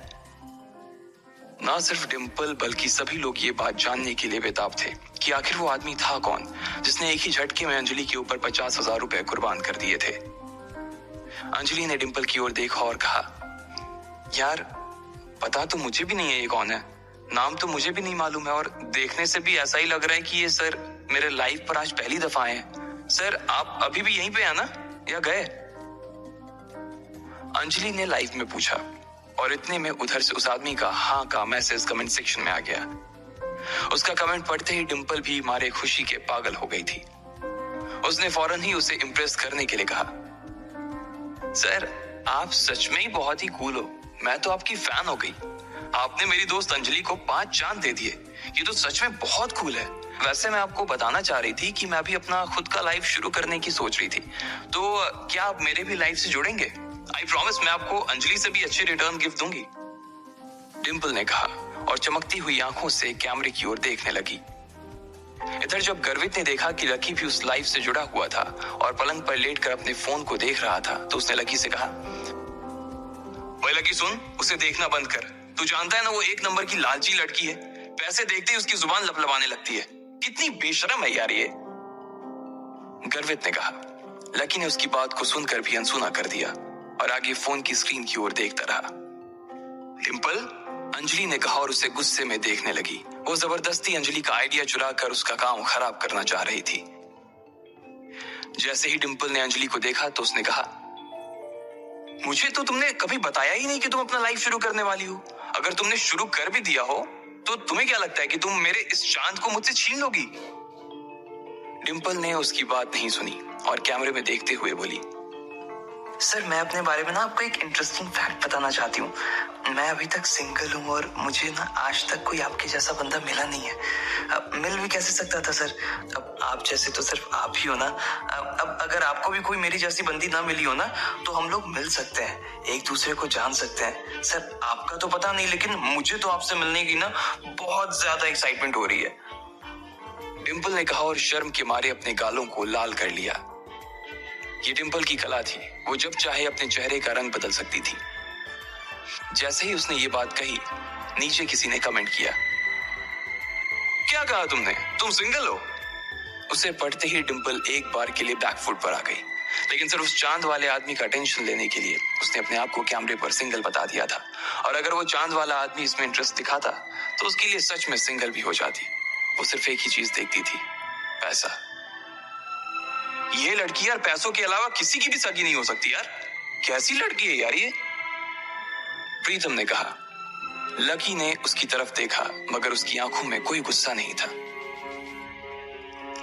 ना सिर्फ डिंपल बल्कि सभी लोग ये बात जानने के लिए बेताब थे कि आखिर वो आदमी था कौन जिसने एक ही झटके में अंजलि के ऊपर 50,000 रुपए कुर्बान कर दिए थे। अंजलि ने डिंपल की ओर देखा और कहा, यार पता तो मुझे भी नहीं है ये कौन है, नाम तो मुझे भी नहीं मालूम है और देखने से भी ऐसा ही लग रहा है कि ये सर मेरे लाइफ पर आज पहली दफा आए हैं। सर आप अभी भी यहीं पे है ना या गए? अंजलि ने लाइव में पूछा और इतने में उधर से उस आदमी का हाँ का मैसेज कमेंट सेक्शन में आ गया। उसका कमेंट पढ़ते ही डिंपल भी मारे खुशी के पागल हो गई थी। उसने फौरन ही उसे इम्प्रेस करने के लिए कहा, सर आप सच में ही बहुत ही कूल हो, मैं तो आपकी फैन हो गई। आपने मेरी दोस्त अंजलि को 5 चांद दे दिए, ये तो सच में बहुत कूल है। वैसे मैं आपको बताना चाह रही थी कि मैं भी अपना खुद का लाइव शुरू करने की सोच रही थी, तो क्या आप मेरे भी लाइव से जुड़ेंगे? आई प्रॉमिस मैं आपको अंजलि से भी अच्छे रिटर्न गिफ्ट दूंगी, डिंपल ने कहा और चमकती हुई आंखों से कैमरे की ओर देखने लगी। इधर जब गर्वित ने देखा कि लकी भी उस लाइव से जुड़ा हुआ था और पलंग पर लेटकर अपने फोन को देख रहा था तो उसने लकी से कहा, भाई लकी सुन, उसे देखना बंद कर। तू जानता है ना वो 1 नंबर की लालची लड़की है, पैसे देखते ही उसकी जुबान लपलपाने लगती है। कितनी बेशरम है यार ये, गर्वित ने कहा। लकी ने उसकी बात को सुनकर भी अनसुना कर दिया और आगे फोन की स्क्रीन की ओर देखता रहा। डिंपल, अंजलि ने कहा और उसे गुस्से में देखने लगी। वो जबरदस्ती अंजलि का आइडिया चुरा कर उसका काम खराब करना चाह रही थी। जैसे ही डिम्पल ने अंजलि को देखा तो उसने कहा, मुझे तो तुमने कभी बताया ही नहीं कि तुम अपना लाइफ शुरू करने वाली हो। अगर तुमने शुरू कर भी दिया हो तो तुम्हें क्या लगता है कि तुम मेरे इस चांद को मुझसे छीन लोगी? डिम्पल ने उसकी बात नहीं सुनी और कैमरे में देखते हुए बोली, सर मैं अपने बारे में ना आपको एक इंटरेस्टिंग फैक्ट बताना चाहती हूँ। मैं अभी तक सिंगल हूँ और मुझे ना आज तक कोई आपके जैसा बंदा मिला नहीं है। अब मिल भी कैसे सकता था सर? अब आप जैसे तो सिर्फ आप ही हो ना। अब अगर आपको भी कोई मेरी जैसी बंदी ना मिली हो ना तो हम लोग मिल सकते हैं, एक दूसरे को जान सकते हैं। सर आपका तो पता नहीं, लेकिन मुझे तो आपसे मिलने की ना बहुत ज्यादा एक्साइटमेंट हो रही है। डिम्पल ने कहा और शर्म के मारे अपने गालों को लाल कर लिया। ये डिम्पल की कला थी, वो जब चाहे अपने चेहरे का रंग बदल सकती थी। जैसे ही उसने ये बात कही, नीचे किसी ने कमेंट किया, क्या कहा तुमने? तुम सिंगल हो? उसे पढ़ते ही डिम्पल एक बार के लिए बैकफुट पर आ गई, लेकिन सिर्फ उस चांद वाले आदमी का टेंशन लेने के लिए उसने अपने आप को कैमरे पर सिंगल बता दिया था। और अगर वो चांद वाला आदमी इसमें इंटरेस्ट दिखाता तो उसके लिए सच में सिंगल भी हो जाती। वो सिर्फ एक ही चीज देखती थी, पैसा। ये लड़की यार पैसों के अलावा किसी की भी सगी नहीं हो सकती यार। कैसी लड़की है यार ये? प्रीतम ने कहा। लकी ने उसकी तरफ देखा मगर उसकी आंखों में कोई गुस्सा नहीं था।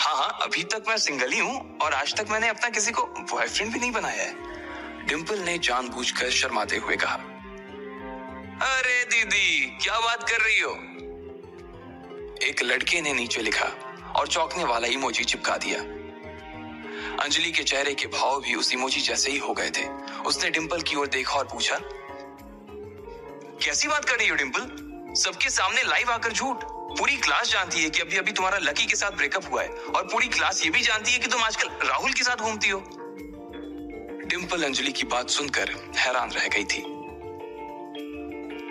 हाँ, अभी तक मैं सिंगल ही हूँ और आज तक मैंने अपना किसी को बॉयफ्रेंड भी नहीं बनाया है। डिम्पल ने जानबूझकर शर्माते हुए कहा। अरे दीदी क्या बात कर रही हो? एक लड़के ने नीचे लिखा और चौंकने वाला इमोजी चिपका दिया। अंजलि के चेहरे के भाव भी उस इमोजी जैसे ही हो गए थे। उसने डिम्पल की ओर देखा और पूछा, कैसी बात कर रही हो डिम्पल? सबके सामने लाइव आकर झूठ। पूरी क्लास जानती है कि अभी अभी तुम्हारा लकी के साथ ब्रेकअप हुआ है और पूरी क्लास ये भी जानती है कि तुम आजकल राहुल के साथ घूमती हो। डिम्पल अंजलि की बात सुनकर हैरान रह गई थी।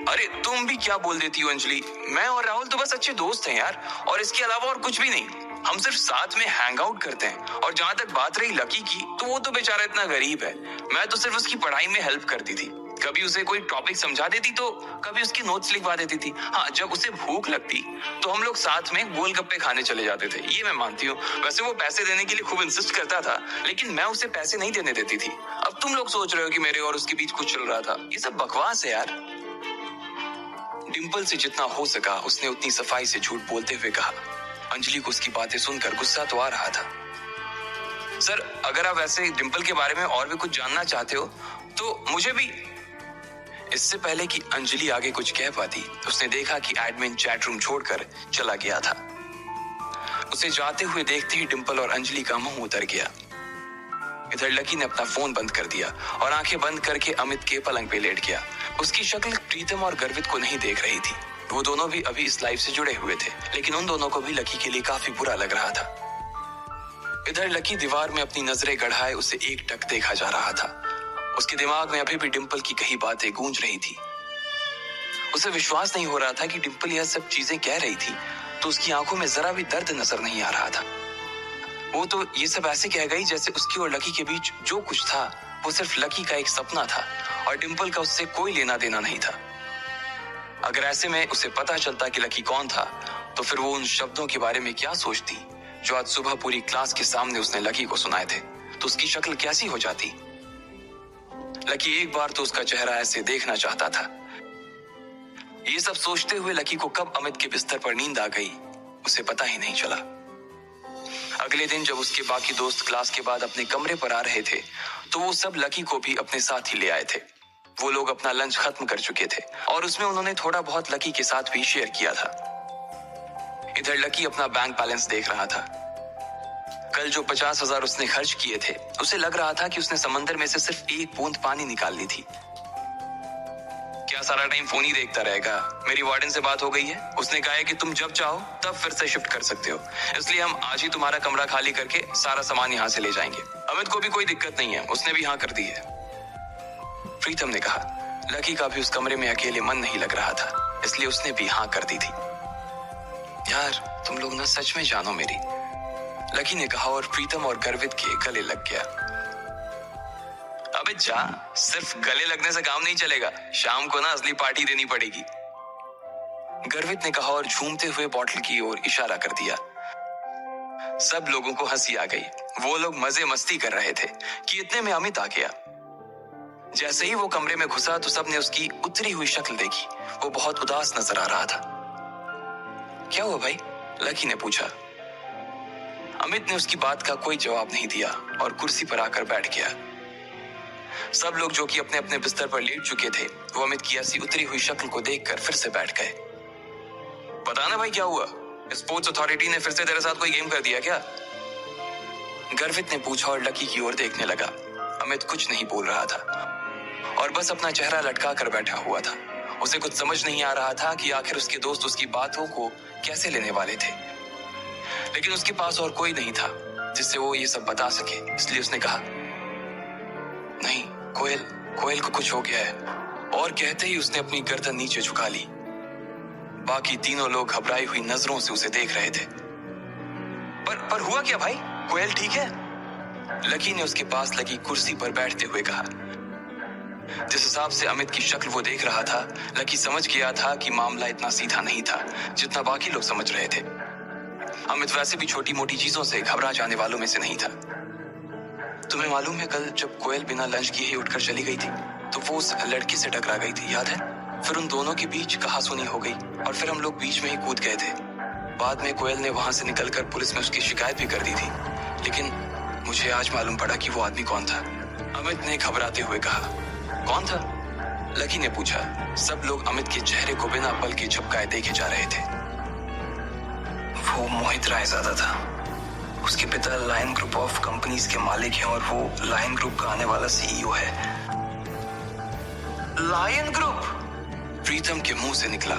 अरे तुम भी क्या बोल देती हो अंजलि? मैं और राहुल तो बस अच्छे दोस्त हैं यार, और इसके अलावा और कुछ भी नहीं। हम सिर्फ साथ में हैंग आउट करते हैं। और जहां तक बात रही लकी की, तो वो तो बेचारा इतना गरीब है। मैं तो सिर्फ उसकी पढ़ाई में हेल्प करती थी। कभी उसे कोई टॉपिक समझा देती तो कभी उसकी नोट्स लिखवा देती थी। हाँ, जब उसे भूख लगती तो हम लोग साथ में गोलगप्पे खाने चले जाते थे। ये मैं मानती हूँ। वैसे वो पैसे देने के लिए खूब इंसिस्ट करता था, लेकिन मैं उसे पैसे नहीं देने देती थी। अब तुम लोग सोच रहे हो कि मेरे और उसके बीच कुछ चल रहा था। ये सब बकवास है यार। डिम्पल से जितना हो सका उसने उतनी सफाई से झूठ बोलते हुए कहा। अंजलि को उसकी बातें सुनकर गुस्सा तो आ रहा था। सर अगर आप ऐसे डिम्पल के बारे में और भी कुछ जानना चाहते हो तो मुझे भी। इससे पहले कि अंजलि आगे कुछ कह पाती, उसने देखा कि एडमिन चैट रूम छोड़कर चला गया था। उसे जाते हुए देखते ही डिम्पल और अंजलि का मुंह उतर गया। इधर लकी ने अपना फोन बंद कर दिया और आंखें बंद करके अमित के पलंग पे लेट गया। उसकी शक्ल प्रीतम और गर्वित को नहीं देख रही थी। वो दोनों भी अभी इस लाइफ से जुड़े हुए थे, लेकिन उन दोनों को भी लकी के लिए काफी बुरा लग रहा था। इधर लकी दीवार में अपनी नजरें गड़ाए उसे एकटक देखा जा रहा था। उसके दिमाग में अभी भी डिम्पल की कही बातें गूंज रही थी। उसे विश्वास नहीं हो रहा था कि डिम्पल यह सब चीजें कह रही थी तो उसकी आंखों में जरा भी दर्द नजर नहीं आ रहा था। वो तो ये सब ऐसे कह गई जैसे उसकी और लकी के बीच जो कुछ था वो सिर्फ लकी का एक सपना था और डिम्पल का उससे कोई लेना देना नहीं था। अगर ऐसे में उसे पता चलता कि लकी कौन था तो फिर वो उन शब्दों के बारे में क्या सोचती जो आज सुबह पूरी क्लास के सामने उसने लकी को सुनाए थे। तो उसकी शक्ल कैसी हो जाती। लकी एक बार तो उसका चेहरा ऐसे देखना चाहता था। ये सब सोचते हुए लकी को कब अमित के बिस्तर पर नींद आ गई उसे पता ही नहीं चला। अगले दिन जब उसके बाकी दोस्त क्लास के बाद अपने कमरे पर आ रहे थे तो वो सब लकी को भी अपने साथ ही ले आए थे। वो लोग अपना लंच खत्म कर चुके थे और उसमें उन्होंने थोड़ा बहुत लकी के साथ भी शेयर किया था। इधर लकी अपना बैंक बैलेंस देख रहा था। कल जो 50,000 उसने खर्च किए थे उसे लग रहा था कि उसने समंदर में से सिर्फ एक बूंद पानी निकाल ली थी। क्या सारा टाइम फोन ही देखता रहेगा? मेरी वार्डन से बात हो गई है। उसने कहा है कि तुम जब चाहो तब फिर से शिफ्ट कर सकते हो, इसलिए हम आज ही तुम्हारा कमरा खाली करके सारा सामान यहाँ से ले जाएंगे। अमित को भी कोई दिक्कत नहीं है, उसने भी हाँ कर दी है। प्रीतम ने कहा। लकी का भी उस कमरे में अकेले मन नहीं लग रहा था, इसलिए उसने भी हाँ कर दी थी। यार तुम लोग ना सच में जानो मेरी, लकी ने कहा और प्रीतम और गर्वित के गले लग गया। अबे जा, सिर्फ गले लगने से काम नहीं चलेगा, शाम को ना असली पार्टी देनी पड़ेगी। गर्वित ने कहा और झूमते हुए बॉटल की ओर इशारा कर दिया। सब लोगों को हंसी आ गई वो लोग मजे मस्ती कर रहे थे कि इतने में अमित आ गया। जैसे ही वो कमरे में घुसा तो सबने उसकी उतरी हुई शक्ल देखी। वो बहुत उदास नजर आ रहा था। क्या हुआ भाई? लकी ने पूछा। अमित ने उसकी बात का कोई जवाब नहीं दिया और कुर्सी पर आकर बैठ गया। सब लोग जो कि अपने अपने बिस्तर पर लेट चुके थे, वो अमित की ऐसी उतरी हुई शक्ल को देखकर फिर से बैठ गए। पता ना भाई क्या हुआ? स्पोर्ट्स अथॉरिटी ने फिर से तेरे साथ कोई गेम कर दिया क्या? गर्वित ने पूछा और लकी की ओर देखने लगा। अमित कुछ नहीं बोल रहा था और बस अपना चेहरा लटका कर बैठा हुआ था। उसे कुछ समझ नहीं आ रहा था कि आखिर उसके दोस्त उसकी बातों को कैसे लेने वाले थे, लेकिन उसके पास और कोई नहीं था जिससे वो ये सब बता सके। इसलिए उसने कहा, नहीं, कोयल को कुछ हो गया है। और कहते ही उसने अपनी गर्दन नीचे झुका ली। बाकी तीनों लोग घबराई हुई नजरों से उसे देख रहे थे। पर हुआ क्या भाई? कोयल ठीक है? लकी ने उसके पास लगी कुर्सी पर बैठते हुए कहा। जिस हिसाब से अमित की शक्ल वो देख रहा था, लकी समझ गया था कि मामला इतना सीधा नहीं था जितना बाकी लोग समझ रहे थे। अमित वैसे भी छोटी मोटी चीजों से घबरा जाने वालों में से नहीं था। तुम्हें मालूम है, कल जब कोयल बिना लंच किए ही उठकर चली गई थी तो वो उस लड़की से टकरा गई थी, याद है? फिर उन दोनों के बीच कहासुनी हो गई और फिर हम लोग बीच में ही कूद गए थे। बाद में कोयल ने वहां से निकलकर पुलिस में उसकी शिकायत भी कर दी थी, लेकिन मुझे आज मालूम पड़ा कि वो आदमी कौन था। अमित ने घबराते हुए कहा। कौन था? लकी ने पूछा। सब लोग अमित के चेहरे को बिना पल के झपकाए देखे जा रहे थे। वो मोहित रायजादा था। उसके पिता लायन ग्रुप ऑफ कंपनीज के मालिक हैं और वो लायन ग्रुप का आने वाला सीईओ है। Lion group? प्रीतम के मुंह से निकला।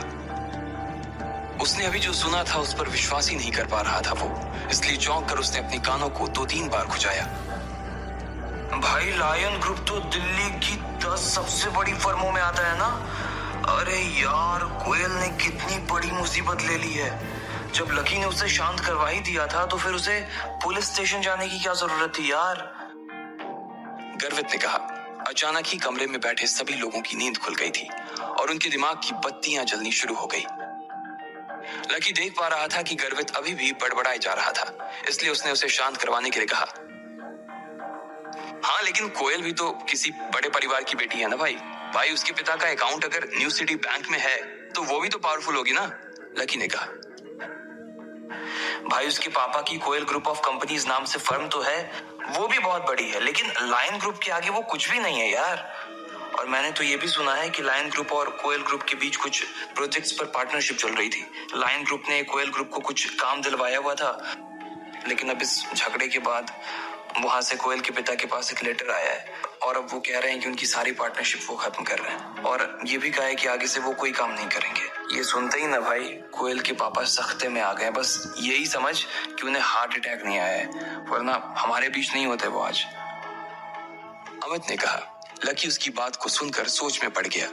उसने अभी जो सुना था उस पर विश्वास ही नहीं कर पा रहा था वो, इसलिए चौंक कर उसने अपने कानों को 2-3 बार खुजाया। भाई, लायन ग्रुप तो दिल्ली की 10 सबसे बड़ी फर्मों में आता है ना? अरे यार, कोयल ने कितनी बड़ी मुसीबत ले ली है। जब लकी ने उसे शांत करवा ही दिया था तो फिर उसे पुलिस स्टेशन जाने की क्या जरूरत थी यार? गर्वित ने कहा। अचानक ही कमरे में बैठे सभी लोगों की नींद खुल गई थी और उनके दिमाग की बत्तियां जलनी शुरू हो गई। लकी देख पा रहा था कि गर्वित अभी भी बड़बड़ाए जा रहा था, इसलिए उसने उसे शांत करवाने के लिए कहा, हाँ, लेकिन कोयल भी तो किसी बड़े परिवार की बेटी है ना भाई, उसके पिता का अकाउंट अगर न्यू सिटी बैंक में है तो वो भी तो पावरफुल होगी ना? लकी ने कहा। भाई, उसके पापा की कोयल ग्रुप ऑफ कंपनीज नाम से फर्म तो है, वो भी बहुत बड़ी है, लेकिन लायन ग्रुप के आगे वो कुछ भी नहीं है यार। और मैंने तो ये भी सुना है कि लायन ग्रुप और कोयल ग्रुप के बीच कुछ प्रोजेक्ट्स पर पार्टनरशिप चल रही थी। लायन ग्रुप ने कोयल ग्रुप को कुछ काम दिलवाया हुआ था, लेकिन अब इस झगड़े के बाद वहां से कोयल के पिता के पास एक लेटर आया है और अब वो कह रहे हैं कि उनकी सारी पार्टनरशिप वो खत्म कर रहे हैं और ये भी कहा है कि आगे से वो कोई काम नहीं करेंगे। ये सुनते ही ना भाई, कोयल के पापा सख्ते में आ गए। बस यही समझ कि उन्हें हार्ट अटैक नहीं आया है, वरना हमारे बीच नहीं होते वो आज। अमित ने कहा। लकी उसकी बात को सुनकर सोच में पड़ गया।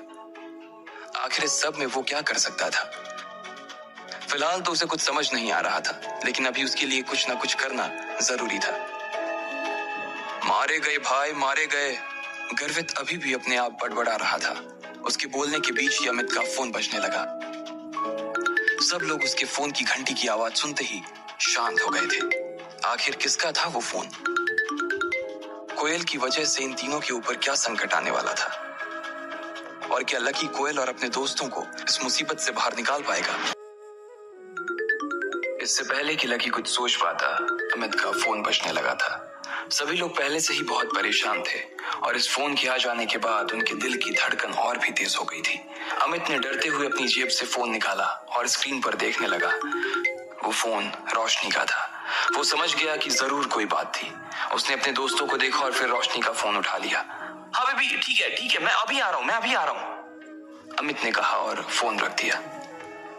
आखिर इस सब में वो क्या कर सकता था? फिलहाल तो उसे कुछ समझ नहीं आ रहा था, लेकिन अभी उसके लिए कुछ ना कुछ करना जरूरी था। मारे गए भाई, मारे गए। गर्वित अभी भी अपने आप बड़बड़ा रहा था। उसके बोलने के बीच ही अमित का फोन बजने लगा। सब लोग उसके फोन की घंटी की आवाज सुनते ही शांत हो गए थे। आखिर किसका था वो फोन? कोयल की वजह से इन तीनों के ऊपर क्या संकट आने वाला था? और क्या लकी कोयल और अपने दोस्तों को इस मुसीबत से बाहर निकाल पाएगा? इससे पहले कि लकी कुछ सोच पाता, अमित का फोन बजने लगा था। सभी लोग पहले से ही बहुत परेशान थे और इस फोन के आ जाने के बाद उनके दिल की धड़कन और भी तेज हो गई थी। अमित ने डरते हुए अपनी जेब से फोन निकाला और स्क्रीन पर देखने लगा। वो फोन रोशनी का था। वो समझ गया कि जरूर कोई बात थी। उसने अपने दोस्तों को देखा और फिर रोशनी का फोन उठा लिया। हाँ बेबी, ठीक है, मैं अभी आ रहा हूँ, अमित ने कहा और फोन रख दिया।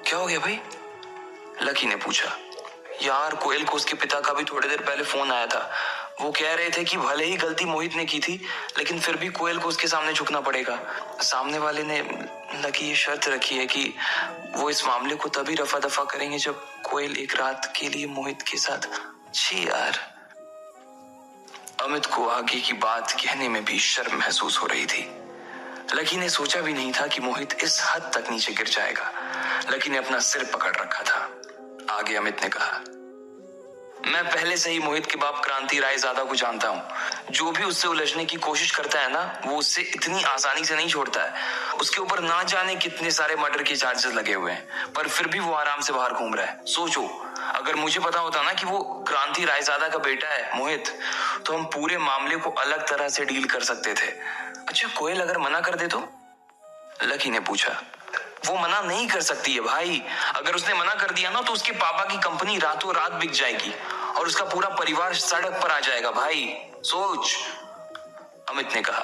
क्या हो गया भाई? लकी ने पूछा। यार, कोयल को उसके पिता का भी थोड़ी देर पहले फोन आया था। वो कह रहे थे कि भले ही गलती मोहित ने की थी, लेकिन फिर भी कोयल को उसके सामने झुकना पड़ेगा। सामने वाले ने लकी ये शर्त रखी है कि वो इस मामले को तभी रफा दफा करेंगे जब कोयल एक रात के लिए मोहित के साथ। छी यार। अमित को आगे की बात कहने में भी शर्म महसूस हो रही थी। लकी ने सोचा भी नहीं था कि मोहित इस हद तक नीचे गिर जाएगा। लकी ने अपना सिर पकड़ रखा था। आगे अमित ने कहा, मैं मैं पहले से ही मोहित के बाप क्रांति रायजादा को जानता हूँ। जो भी उससे उलझने की कोशिश करता है ना, वो उससे इतनी आसानी से नहीं छोड़ता है। उसके ऊपर ना जाने कितने सारे मर्डर के चार्जेस लगे हुए हैं, पर फिर भी वो आराम से बाहर घूम रहा है। सोचो, अगर मुझे पता होता ना कि वो क्रांति रायजादा का बेटा है मोहित, तो हम पूरे मामले को अलग तरह से डील कर सकते थे। अच्छा, कोयल अगर मना कर दे तो? लकी ने पूछा। वो मना नहीं कर सकती है भाई। अगर उसने मना कर दिया ना तो उसके पापा की कंपनी रातों रात बिक जाएगी और उसका पूरा परिवार सड़क पर आ जाएगा भाई। सोच, अमित ने कहा।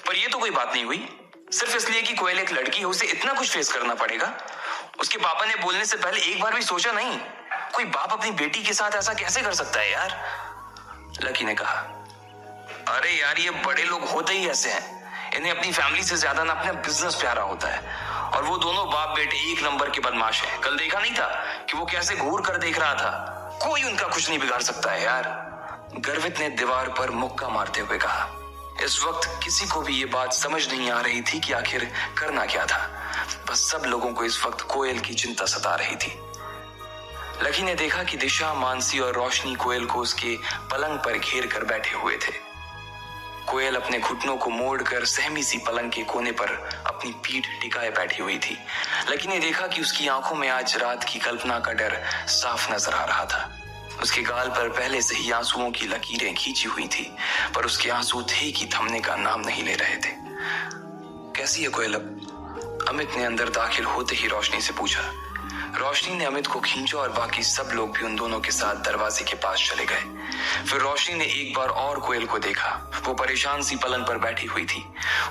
पर ये तो कोई बात नहीं हुई। सिर्फ इसलिए कि कोयल एक लड़की है, उसे इतना कुछ फेस करना पड़ेगा? उसके पापा ने बोलने से पहले एक बार भी सोचा नहीं? कोई बाप अपनी बेटी के साथ ऐसा कैसे कर सकता है यार? लकी ने कहा। अरे यार, ये बड़े लोग होते ही ऐसे हैं। इन्हें अपनी फैमिली से ज्यादा ना अपना बिजनेस प्यारा होता है। और वो दोनों बाप बेटे एक नंबर के बदमाश हैं। कल देखा नहीं था कि वो कैसे घूर कर देख रहा था? कोई उनका कुछ नहीं बिगाड़ सकता है यार। गर्वित ने दीवार पर मुक्का मारते हुए कहा। इस वक्त किसी को भी ये बात समझ नहीं आ रही थी कि आखिर करना क्या था। बस सब लोगों को इस वक्त कोयल की चिंता सता रही थी। लकी ने देखा कि दिशा, मानसी और रोशनी कोयल को उसके पलंग पर घेर कर बैठे हुए थे। कोयल अपने घुटनों को मोड़कर सहमी सी पलंग के कोने पर अपनी पीठ टिकाए बैठी हुई थी। लकी ने देखा कि उसकी आंखों में आज रात की कल्पना का डर साफ नजर आ रहा था। उसके गाल पर पहले से ही आंसुओं की लकीरें खींची हुई थी, पर उसके आंसू थे कि थमने का नाम नहीं ले रहे थे। कैसी है कोयल अब? अमित ने अंदर दाखिल होते ही रोशनी से पूछा। रोशनी ने अमित को खींचा और बाकी सब लोग भी उन दोनों के साथ दरवाजे के पास चले गए। फिर रोशनी ने एक बार और कोयल को देखा। वो परेशान सी पलंग पर बैठी हुई थी।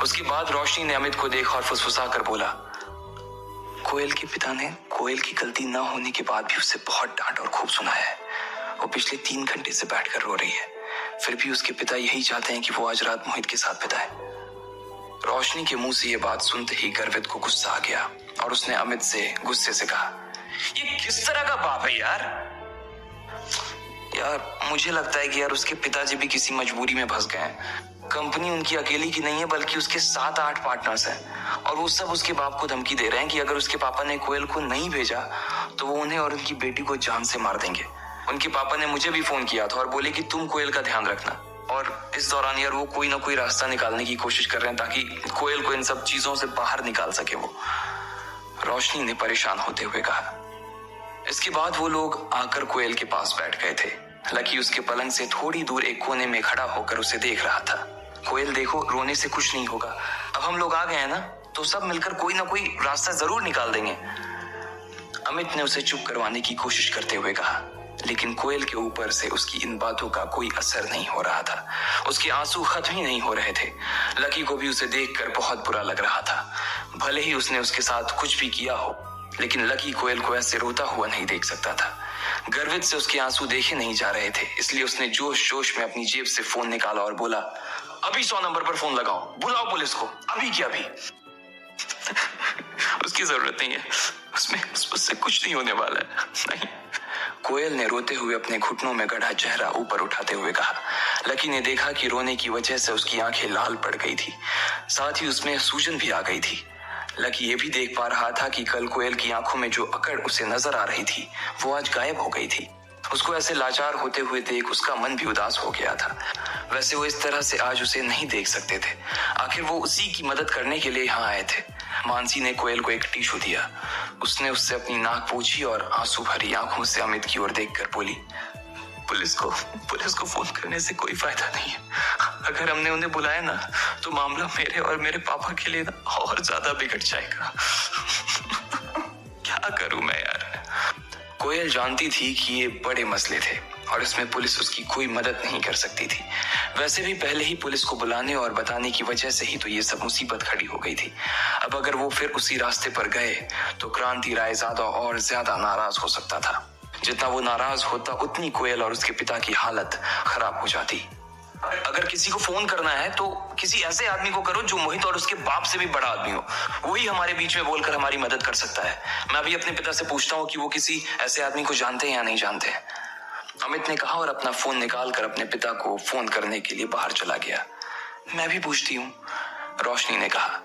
उसके बाद रोशनी ने अमित को देखा और फुसफुसा कर बोला, कोयल के पिता ने कोयल की गलती न होने के बाद भी उससे बहुत डांट और खूब सुनाया है। वो पिछले 3 घंटे से बैठकर रो रही है। फिर भी उसके पिता यही चाहते हैं कि वो आज रात मोहित के साथ बिताए। रोशनी के मुंह से ये बात सुनते ही गर्वित को गुस्सा आ गया और उसने अमित से गुस्से से कहा, ये किस तरह का बाप है यार? यार, मुझे लगता है कि यार उसके पिताजी भी किसी मजबूरी में फंस गए हैं। कंपनी उनकी अकेली की नहीं है, बल्कि उसके 7-8 पार्टनर्स हैं और वो सब उसके बाप को धमकी दे रहे हैं कि अगर उसके पापा ने कोयल को नहीं भेजा तो वो उन्हें और उनकी बेटी को जान से मार देंगे। उनके पापा ने मुझे भी फोन किया था और बोले कि तुम कोयल का ध्यान रखना। और इस दौरान यार वो कोई ना कोई रास्ता निकालने की कोशिश कर रहे हैं ताकि कोयल को इन सब चीजों से बाहर निकाल सके वो। रोशनी ने परेशान होते हुए कहा। इसके बाद वो लोग आकर कोयल के पास बैठ गए थे। लकी उसके पलंग से थोड़ी दूर एक कोने में खड़ा होकर उसे देख रहा था। कोयल देखो, रोने से कुछ नहीं होगा। अब हम लोग आ गए हैं ना, तो सब मिलकर कोई ना कोई रास्ता जरूर निकाल देंगे। अमित ने उसे चुप करवाने की कोशिश करते हुए कहा, लेकिन कोयल के ऊपर से उसकी इन बातों का कोई असर नहीं हो रहा था। उसके आंसू खत्म ही नहीं हो रहे थे। लकी को भी उसे देखकर बहुत बुरा लग रहा था। भले ही उसने उसके साथ कुछ भी किया हो, लेकिन लकी कोयल को ऐसे रोता हुआ नहीं देख सकता था। गर्वित से उसके आंसू देखे नहीं जा रहे थे, इसलिए उसने जोश जोश में अपनी जेब से फोन निकाला और बोला, अभी 100 नंबर पर फोन लगाओ, बुलाओ पुलिस को, अभी क्या अभी। उसकी जरूरत नहीं है, उससे कुछ नहीं होने वाला है। नहीं। कोयल ने रोते हुए अपने घुटनों में गड़ा चेहरा ऊपर उठाते हुए कहा। लकी ने देखा कि रोने की वजह से उसकी आंखें लाल पड़ गई थी, साथ ही उसमें सूजन भी आ गई थी। लकी ये भी देख पा रहा था कि कल कोयल की आंखों में जो अकड़ उसे नजर आ रही थी वो आज गायब हो गई थी। उसको ऐसे लाचार होते हुए देख उसका मन भी उदास हो गया था। वैसे वो इस तरह से आज उसे नहीं देख सकते थे। आखिर वो उसी की मदद करने के लिए यहाँ आए थे। मानसी ने कोयल को एक टिश्यू दिया। उसने उससे अपनी नाक पोंछी और आंसू भरी आंखों से अमित की ओर देखकर बोली, पुलिस को फोन करने से कोई फायदा नहीं है। अगर हमने उन्हें बुलाया ना तो मामला मेरे और मेरे पापा के लिए ना और ज्यादा बिगड़ जाएगा। क्या करूं मैं यार? कोयल जानती थी कि ये बड़े मसले थे और इसमें पुलिस उसकी कोई मदद नहीं कर सकती थी। वैसे भी पहले ही पुलिस को बुलाने और बताने की वजह से ही तो ये सब मुसीबत खड़ी हो गई थी। अब अगर वो फिर उसी रास्ते पर गए तो क्रांति रायजादा और ज्यादा नाराज हो सकता था। जितना वो नाराज होता उतनी कोयल और उसके पिता की हालत खराब हो जाती। अगर किसी को फोन करना है तो किसी ऐसे आदमी को करो जो मोहित और उसके बाप से भी बड़ा आदमी हो। वही हमारे बीच में बोलकर हमारी मदद कर सकता है। मैं अभी अपने पिता से पूछता हूँ कि वो किसी ऐसे आदमी को जानते हैं या नहीं जानते। अमित ने कहा और अपना फोन निकालकर अपने पिता को फोन करने के लिए बाहर चला गया। मैं भी पूछती हूँ, रोशनी ने कहा।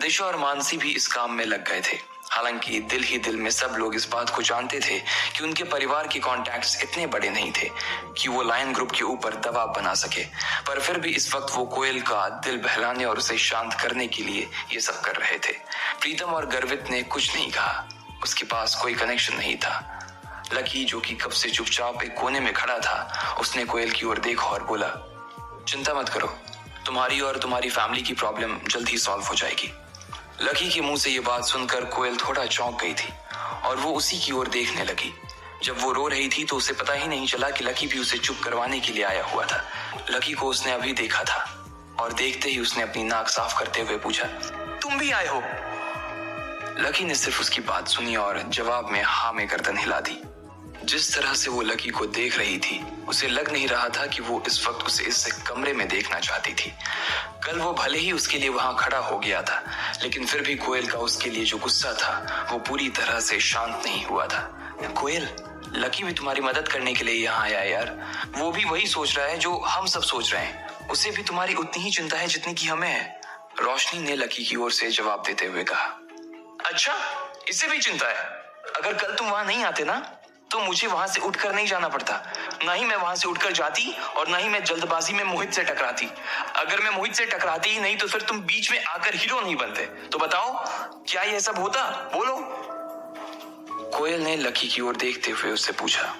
दिशा और मानसी भी इस काम में लग गए थे। हालांकि दिल ही दिल में सब लोग इस बात को जानते थे कि उनके परिवार के कॉन्टैक्ट्स इतने बड़े नहीं थे कि वो लायन ग्रुप के ऊपर दबाव बना सके, पर फिर भी इस वक्त वो कोयल का दिल बहलाने और उसे शांत करने के लिए ये सब कर रहे थे। प्रीतम और गर्वित ने कुछ नहीं कहा, उसके पास कोई कनेक्शन नहीं था। लकी, जो कि कब से चुपचाप एक कोने में खड़ा था, उसने कोयल की ओर देखा और बोला, चिंता मत करो, तुम्हारी और तुम्हारी फैमिली की प्रॉब्लम जल्द ही सॉल्व हो जाएगी। लकी के मुंह से ये बात सुनकर कोयल थोड़ा चौंक गई थी और वो उसी की ओर देखने लगी। जब वो रो रही थी तो उसे पता ही नहीं चला कि लकी भी उसे चुप करवाने के लिए आया हुआ था। लकी को उसने अभी देखा था और देखते ही उसने अपनी नाक साफ करते हुए पूछा, तुम भी आए हो? लकी ने सिर्फ उसकी बात सुनी और जवाब में हाँ में गर्दन हिला दी। जिस तरह से वो लकी को देख रही थी, उसे लग नहीं रहा था कि वो इस वक्त उसे इस कमरे में देखना चाहती थी। कल वो भले ही उसके लिए वहां खड़ा हो गया था, लेकिन फिर भी कोयल का उसके लिए जो गुस्सा था वो पूरी तरह से शांत नहीं हुआ था। कोयल, लकी भी तुम्हारी मदद करने के लिए यहाँ आया है यार। वो भी वही सोच रहा है जो हम सब सोच रहे हैं। उसे भी तुम्हारी उतनी ही चिंता है जितनी की हमें है। रोशनी ने लकी की ओर से जवाब देते हुए कहा, अच्छा, इसे भी चिंता है? अगर कल तुम वहां नहीं आते ना, तो मुझे वहां से उठकर नहीं जाना पड़ता। ना ही मैं वहां से उठकर जाती और ना ही मैं जल्दबाजी में मोहित से टकराती। अगर मैं मोहित से टकराती ही नहीं तो फिर तुम बीच में आकर हीरो नहीं बनते। तो बताओ, क्या ये सब होता? बोलो। कोयल ने लकी की ओर देखते हुए उससे पूछा।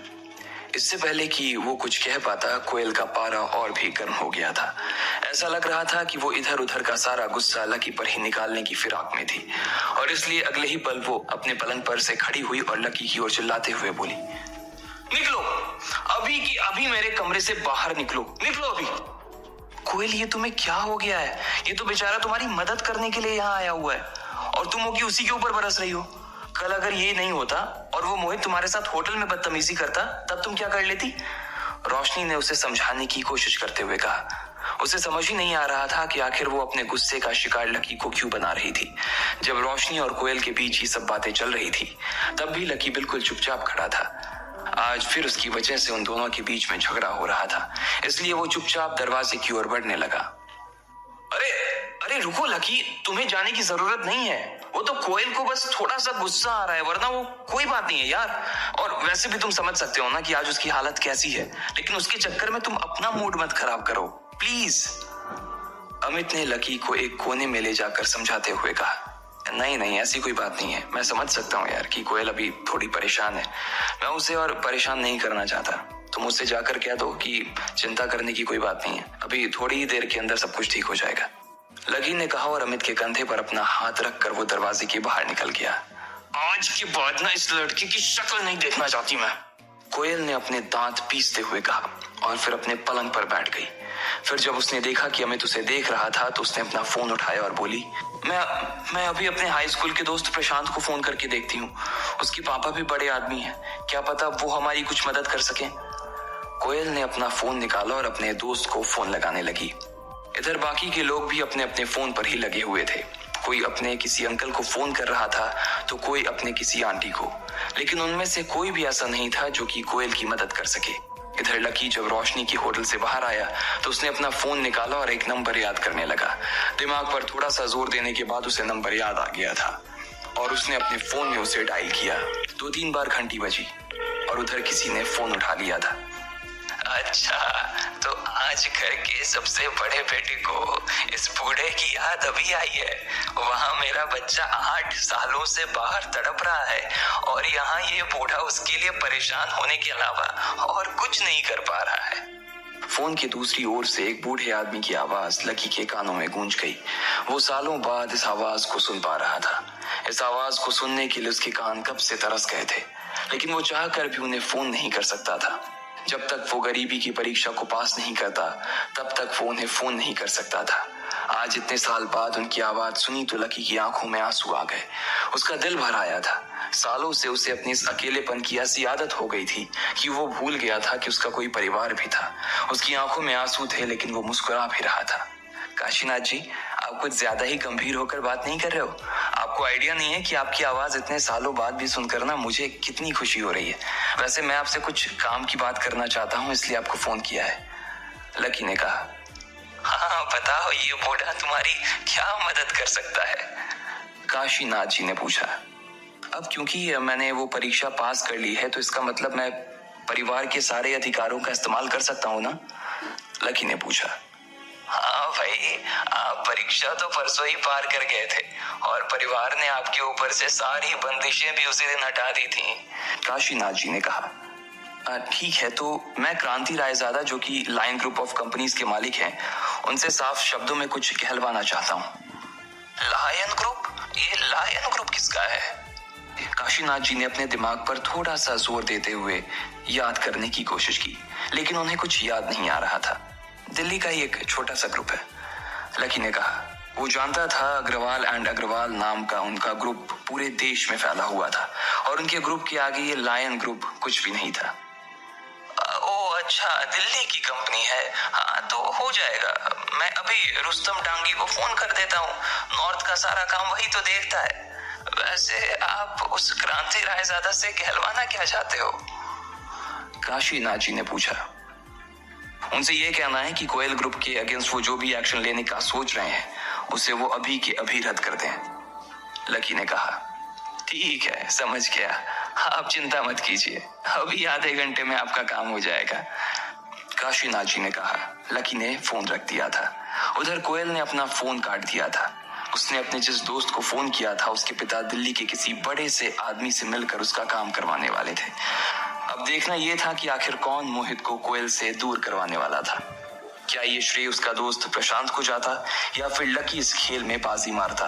इससे पहले कि वो कुछ कह पाता, कोयल का पारा और भी गर्म हो गया था। ऐसा लग रहा था कि वो इधर उधर का सारा गुस्सा लकी पर ही निकालने की फिराक में थी और इसलिए अगले ही पल वो अपने पलंग पर से खड़ी हुई और लकी की ओर चिल्लाते हुए बोली, निकलो, अभी की अभी मेरे कमरे से बाहर निकलो, निकलो अभी। कोयल, ये तुम्हें क्या हो गया है? ये तो बेचारा तुम्हारी मदद करने के लिए यहाँ आया हुआ है और तुम होगी उसी के ऊपर बरस रही हो। कल अगर ये नहीं होता और वो मोहित तुम्हारे साथ होटल में बदतमीजी करता, तब तुम क्या कर लेती? रोशनी ने उसे समझाने की कोशिश करते हुए कहा। उसे समझ ही नहीं आ रहा था कि आखिर वो अपने गुस्से का शिकार लकी को क्यों बना रही थी। जब रोशनी और कोयल के बीच ये सब बातें चल रही थी, तब भी लकी बिल्कुल चुपचाप खड़ा था। आज फिर उसकी वजह से उन दोनों के बीच में झगड़ा हो रहा था, इसलिए वो चुपचाप दरवाजे की ओर बढ़ने लगा। अरे अरे रुको लकी, तुम्हें जाने की जरूरत नहीं है। वो तो कोयल को बस थोड़ा सा गुस्सा आ रहा है, वरना वो कोई बात नहीं है यार। और वैसे भी तुम समझ सकते हो ना कि आज उसकी हालत कैसी है, लेकिन उसके चक्कर में तुम अपना मूड मत खराब करो प्लीज। अमित ने लकी को एक कोने में ले जाकर समझाते हुए कहा, नहीं नहीं, ऐसी कोई बात नहीं है। मैं समझ सकता हूँ यार कि कोयल अभी थोड़ी परेशान है। मैं उसे और परेशान नहीं करना चाहता। तुम उससे जाकर कह दो कि चिंता करने की कोई बात नहीं है, अभी थोड़ी ही देर के अंदर सब कुछ ठीक हो जाएगा। लकी ने कहा और अमित के कंधे पर अपना हाथ रखकर वो दरवाजे के बाहर निकल गया। आज के बाद ना इस लड़की की शक्ल नहीं देखना चाहती मैं, कोयल ने अपने दांत पीसते हुए कहा और फिर अपने पलंग पर बैठ गई। फिर जब उसने देखा कि अमित उसे देख रहा था तो उसने अपना फोन उठाया और बोली, मैं अभी अपने हाई स्कूल के दोस्त प्रशांत को फोन करके देखती हूँ। उसके पापा भी बड़े आदमी हैं, क्या पता वो हमारी कुछ मदद कर सके। कोयल ने अपना फोन निकाला और अपने दोस्त को फोन लगाने लगी। इधर बाकी के लोग भी अपने अपने फोन पर ही लगे हुए थे। कोई अपने किसी अंकल को फोन कर रहा था तो कोई अपने किसी आंटी को, लेकिन उनमें से कोई भी ऐसा नहीं था जो कि कोयल की मदद कर सके। इधर लकी जब रोशनी की होटल से बाहर आया तो उसने अपना फोन निकाला और एक नंबर याद करने लगा। दिमाग पर थोड़ा सा जोर देने के बाद उसे नंबर याद आ गया था और उसने अपने फोन में उसे डायल किया। 2-3 बार घंटी बजी और उधर किसी ने फोन उठा लिया था। अच्छा, तो आज घर के सबसे बड़े बेटे को इस बूढ़े की याद अभी आई है। वहाँ मेरा बच्चा 8 सालों से बाहर तड़प रहा है और यहाँ ये बूढ़ा उसके लिए परेशान होने के अलावा और कुछ नहीं कर पा रहा है। फोन की दूसरी ओर से एक बूढ़े आदमी की आवाज लकी के कानों में गूंज गई। वो सालों बाद इस आवाज को सुन पा रहा था। इस आवाज को सुनने के लिए उसके कान कब से तरस गए थे, लेकिन वो चाहकर भी उन्हें फोन नहीं कर सकता था। जब तक वो गरीबी की परीक्षा को पास नहीं करता, तब तक वो उन्हें फोन नहीं कर सकता था। आज इतने साल बाद उनकी आवाज सुनी तो लकी की आंखों में आंसू आ गए। उसका दिल भर आया था। सालों से उसे अपनी इस अकेलेपन की ऐसी आदत हो गई थी कि वो भूल गया था कि उसका कोई परिवार भी था। उसकी आंखों में आंसू थे, लेकिन वो मुस्कुरा भी रहा था। काशीनाथ जी, आप कुछ ज्यादा ही गंभीर होकर बात नहीं कर रहे हो? आपको आइडिया नहीं है कि आपकी आवाज इतने सालों बाद भी सुनकर ना मुझे कितनी खुशी हो रही है। वैसे मैं आपसे कुछ काम की बात करना चाहता हूँ, इसलिए आपको फोन किया है। लकी ने कहा। हाँ बताओ, ये बूढ़ा तुम्हारी क्या मदद कर सकता है? काशीनाथ जी ने पूछा। अब क्योंकि मैंने वो परीक्षा पास कर ली है तो इसका मतलब मैं परिवार के सारे अधिकारों का इस्तेमाल कर सकता हूँ ना? लकी ने पूछा। हाँ भाई, आप परीक्षा तो परसों ही पार कर गए थे और परिवार ने आपके ऊपर से सारी बंदिशें भी उसी दिन हटा दी थी, काशीनाथ जी ने कहा। ठीक है, तो मैं क्रांति रायजादा जो कि लायन ग्रुप ऑफ कंपनीज के मालिक हैं, उनसे साफ शब्दों में कुछ कहलवाना चाहता हूँ। Lion group? ये लायन ग्रुप किसका है? काशीनाथ जी ने अपने दिमाग पर थोड़ा सा जोर देते हुए याद करने की कोशिश की, लेकिन उन्हें कुछ याद नहीं आ रहा था। दिल्ली का ही एक छोटा सा ग्रुप है, लकी ने कहा। वो जानता था अग्रवाल एंड अग्रवाल नाम का उनका ग्रुप पूरे देश में फैला हुआ था और उनके ग्रुप के आगे ये लायन ग्रुप कुछ भी नहीं था। ओ अच्छा, दिल्ली की कंपनी है। हाँ तो हो जाएगा, मैं अभी रुस्तम डांगी को फोन कर देता हूँ। नॉर्थ का सारा काम वही तो देखता है। वैसे आप उस क्रांति रायजादा से कहलवाना क्या चाहते हो? काशीनाथ जी ने पूछा। उनसे ये कहना है कि कोयल ग्रुप के अगेंस्ट वो जो भी एक्शन लेने का सोच रहे हैं उसे वो अभी के अभी रद्द कर दें, लकी ने कहा। ठीक है, समझ गया, आप चिंता मत कीजिए, अभी आधे घंटे में आपका काम हो जाएगा, काशीनाथ जी ने कहा। लकी ने फोन रख दिया था। उधर कोयल ने अपना फोन काट दिया था। उसने अपने जिस दोस्त को फोन किया था उसके पिता दिल्ली के किसी बड़े से आदमी से मिलकर उसका काम करवाने वाले थे। अब देखना यह था कि आखिर कौन मोहित को कोयल से दूर करवाने वाला था। क्या ये श्रेय उसका दोस्त प्रशांत को जाता या फिर लकी इस खेल में बाजी मारता?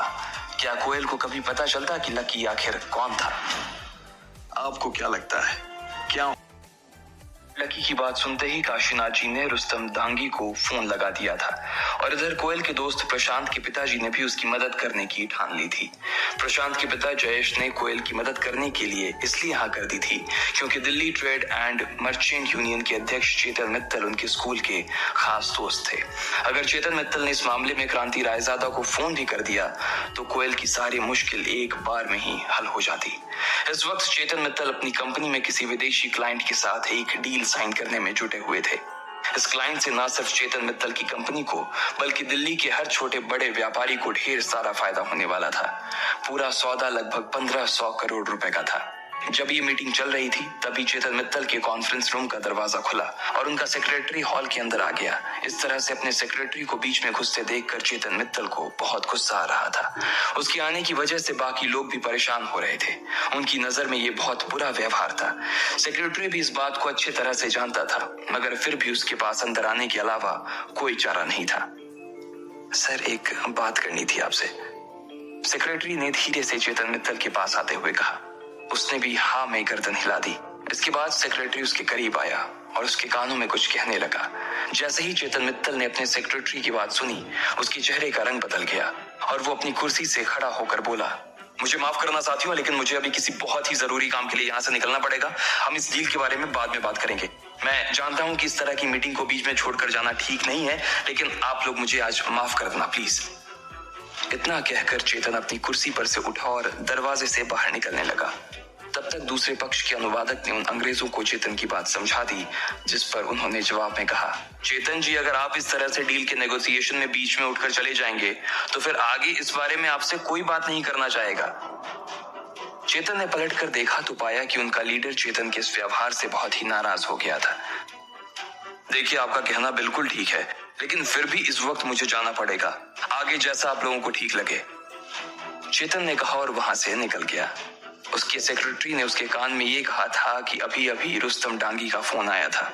क्या कोयल को कभी पता चलता कि लकी आखिर कौन था? आपको क्या लगता है, क्या? लकी की बात सुनते ही काशीनाथ जी ने रुस्तम डांगी को फोन लगा दिया था और इधर कोयल के दोस्त प्रशांत के पिताजी ने भी उसकी मदद करने की ठान ली थी। प्रशांत के पिता जयेश ने कोयल की मदद करने के लिए इसलिए हाँ कर दी थी क्योंकि Delhi trade and merchant union के अध्यक्ष चेतन मित्तल उनके स्कूल के खास दोस्त थे। अगर चेतन मित्तल ने इस मामले में क्रांति रायजादा को फोन भी कर दिया तो कोयल की सारी मुश्किल एक बार में ही हल हो जाती। इस वक्त चेतन मित्तल अपनी कंपनी में किसी विदेशी क्लाइंट के साथ एक डील साइन करने में जुटे हुए थे। इस क्लाइंट से न सिर्फ चेतन मित्तल की कंपनी को बल्कि दिल्ली के हर छोटे बड़े व्यापारी को ढेर सारा फायदा होने वाला था। पूरा सौदा लगभग 1500 करोड़ रुपए का था। जब ये मीटिंग चल रही थी तभी चेतन मित्तल के कॉन्फ्रेंस रूम का दरवाजा खुला और उनका सेक्रेटरी हॉल के अंदर आ गया। इस तरह से अपने सेक्रेटरी को बीच में घुसते देखकर चेतन मित्तल को बहुत गुस्सा आ रहा था। उसके आने की वजह से बाकी लोग भी परेशान हो रहे थे। उनकी नजर में ये बहुत बुरा व्यवहार था। सेक्रेटरी भी इस बात को अच्छी तरह से जानता था, मगर फिर भी उसके पास अंदर आने के अलावा कोई चारा नहीं था। सर, एक बात करनी थी आपसे, सेक्रेटरी ने धीरे से चेतन मित्तल के पास आते हुए कहा। उसने भी हाँ में गर्दन हिला दी। इसके बाद सेक्रेटरी उसके करीब आया और उसके कानों में कुछ कहने लगा। जैसे ही चेतन मित्तल ने अपने सेक्रेटरी की बात सुनी, उसके चेहरे का रंग बदल गया और वो अपनी कुर्सी से खड़ा होकर बोला, मुझे माफ करना साथियों, लेकिन मुझे अभी किसी बहुत ही जरूरी काम के लिए यहाँ से निकलना पड़ेगा। हम इस डील के बारे में बाद में बात करेंगे। मैं जानता हूँ कि इस तरह की मीटिंग को बीच में छोड़कर जाना ठीक नहीं है, लेकिन आप लोग मुझे आज माफ कर देना प्लीज। इतना कहकर चेतन अपनी कुर्सी पर से उठा और दरवाजे से बाहर निकलने लगा। तब तक दूसरे पक्ष के अनुवादक ने उन अंग्रेजों को चेतन की बात समझा दी, जिस पर उन्होंने जवाब में कहा, चेतन जी, अगर आप इस तरह से डील के नेगोशिएशन में बीच में उठकर चले जाएंगे तो फिर आगे इस बारे में आपसे कोई बात नहीं करना चाहेगा। चेतन ने पलटकर देखा तो पाया कि उनका लीडर चेतन के इस व्यवहार से बहुत ही नाराज हो गया था। देखिए, आपका कहना बिल्कुल ठीक है, लेकिन फिर भी इस वक्त मुझे जाना पड़ेगा। आगे जैसा आप लोगों को ठीक लगे, चेतन ने कहा और वहां से निकल गया। उसके सेक्रेटरी ने उसके कान में ये कहा था कि अभी अभी रुस्तम डांगी का फोन आया था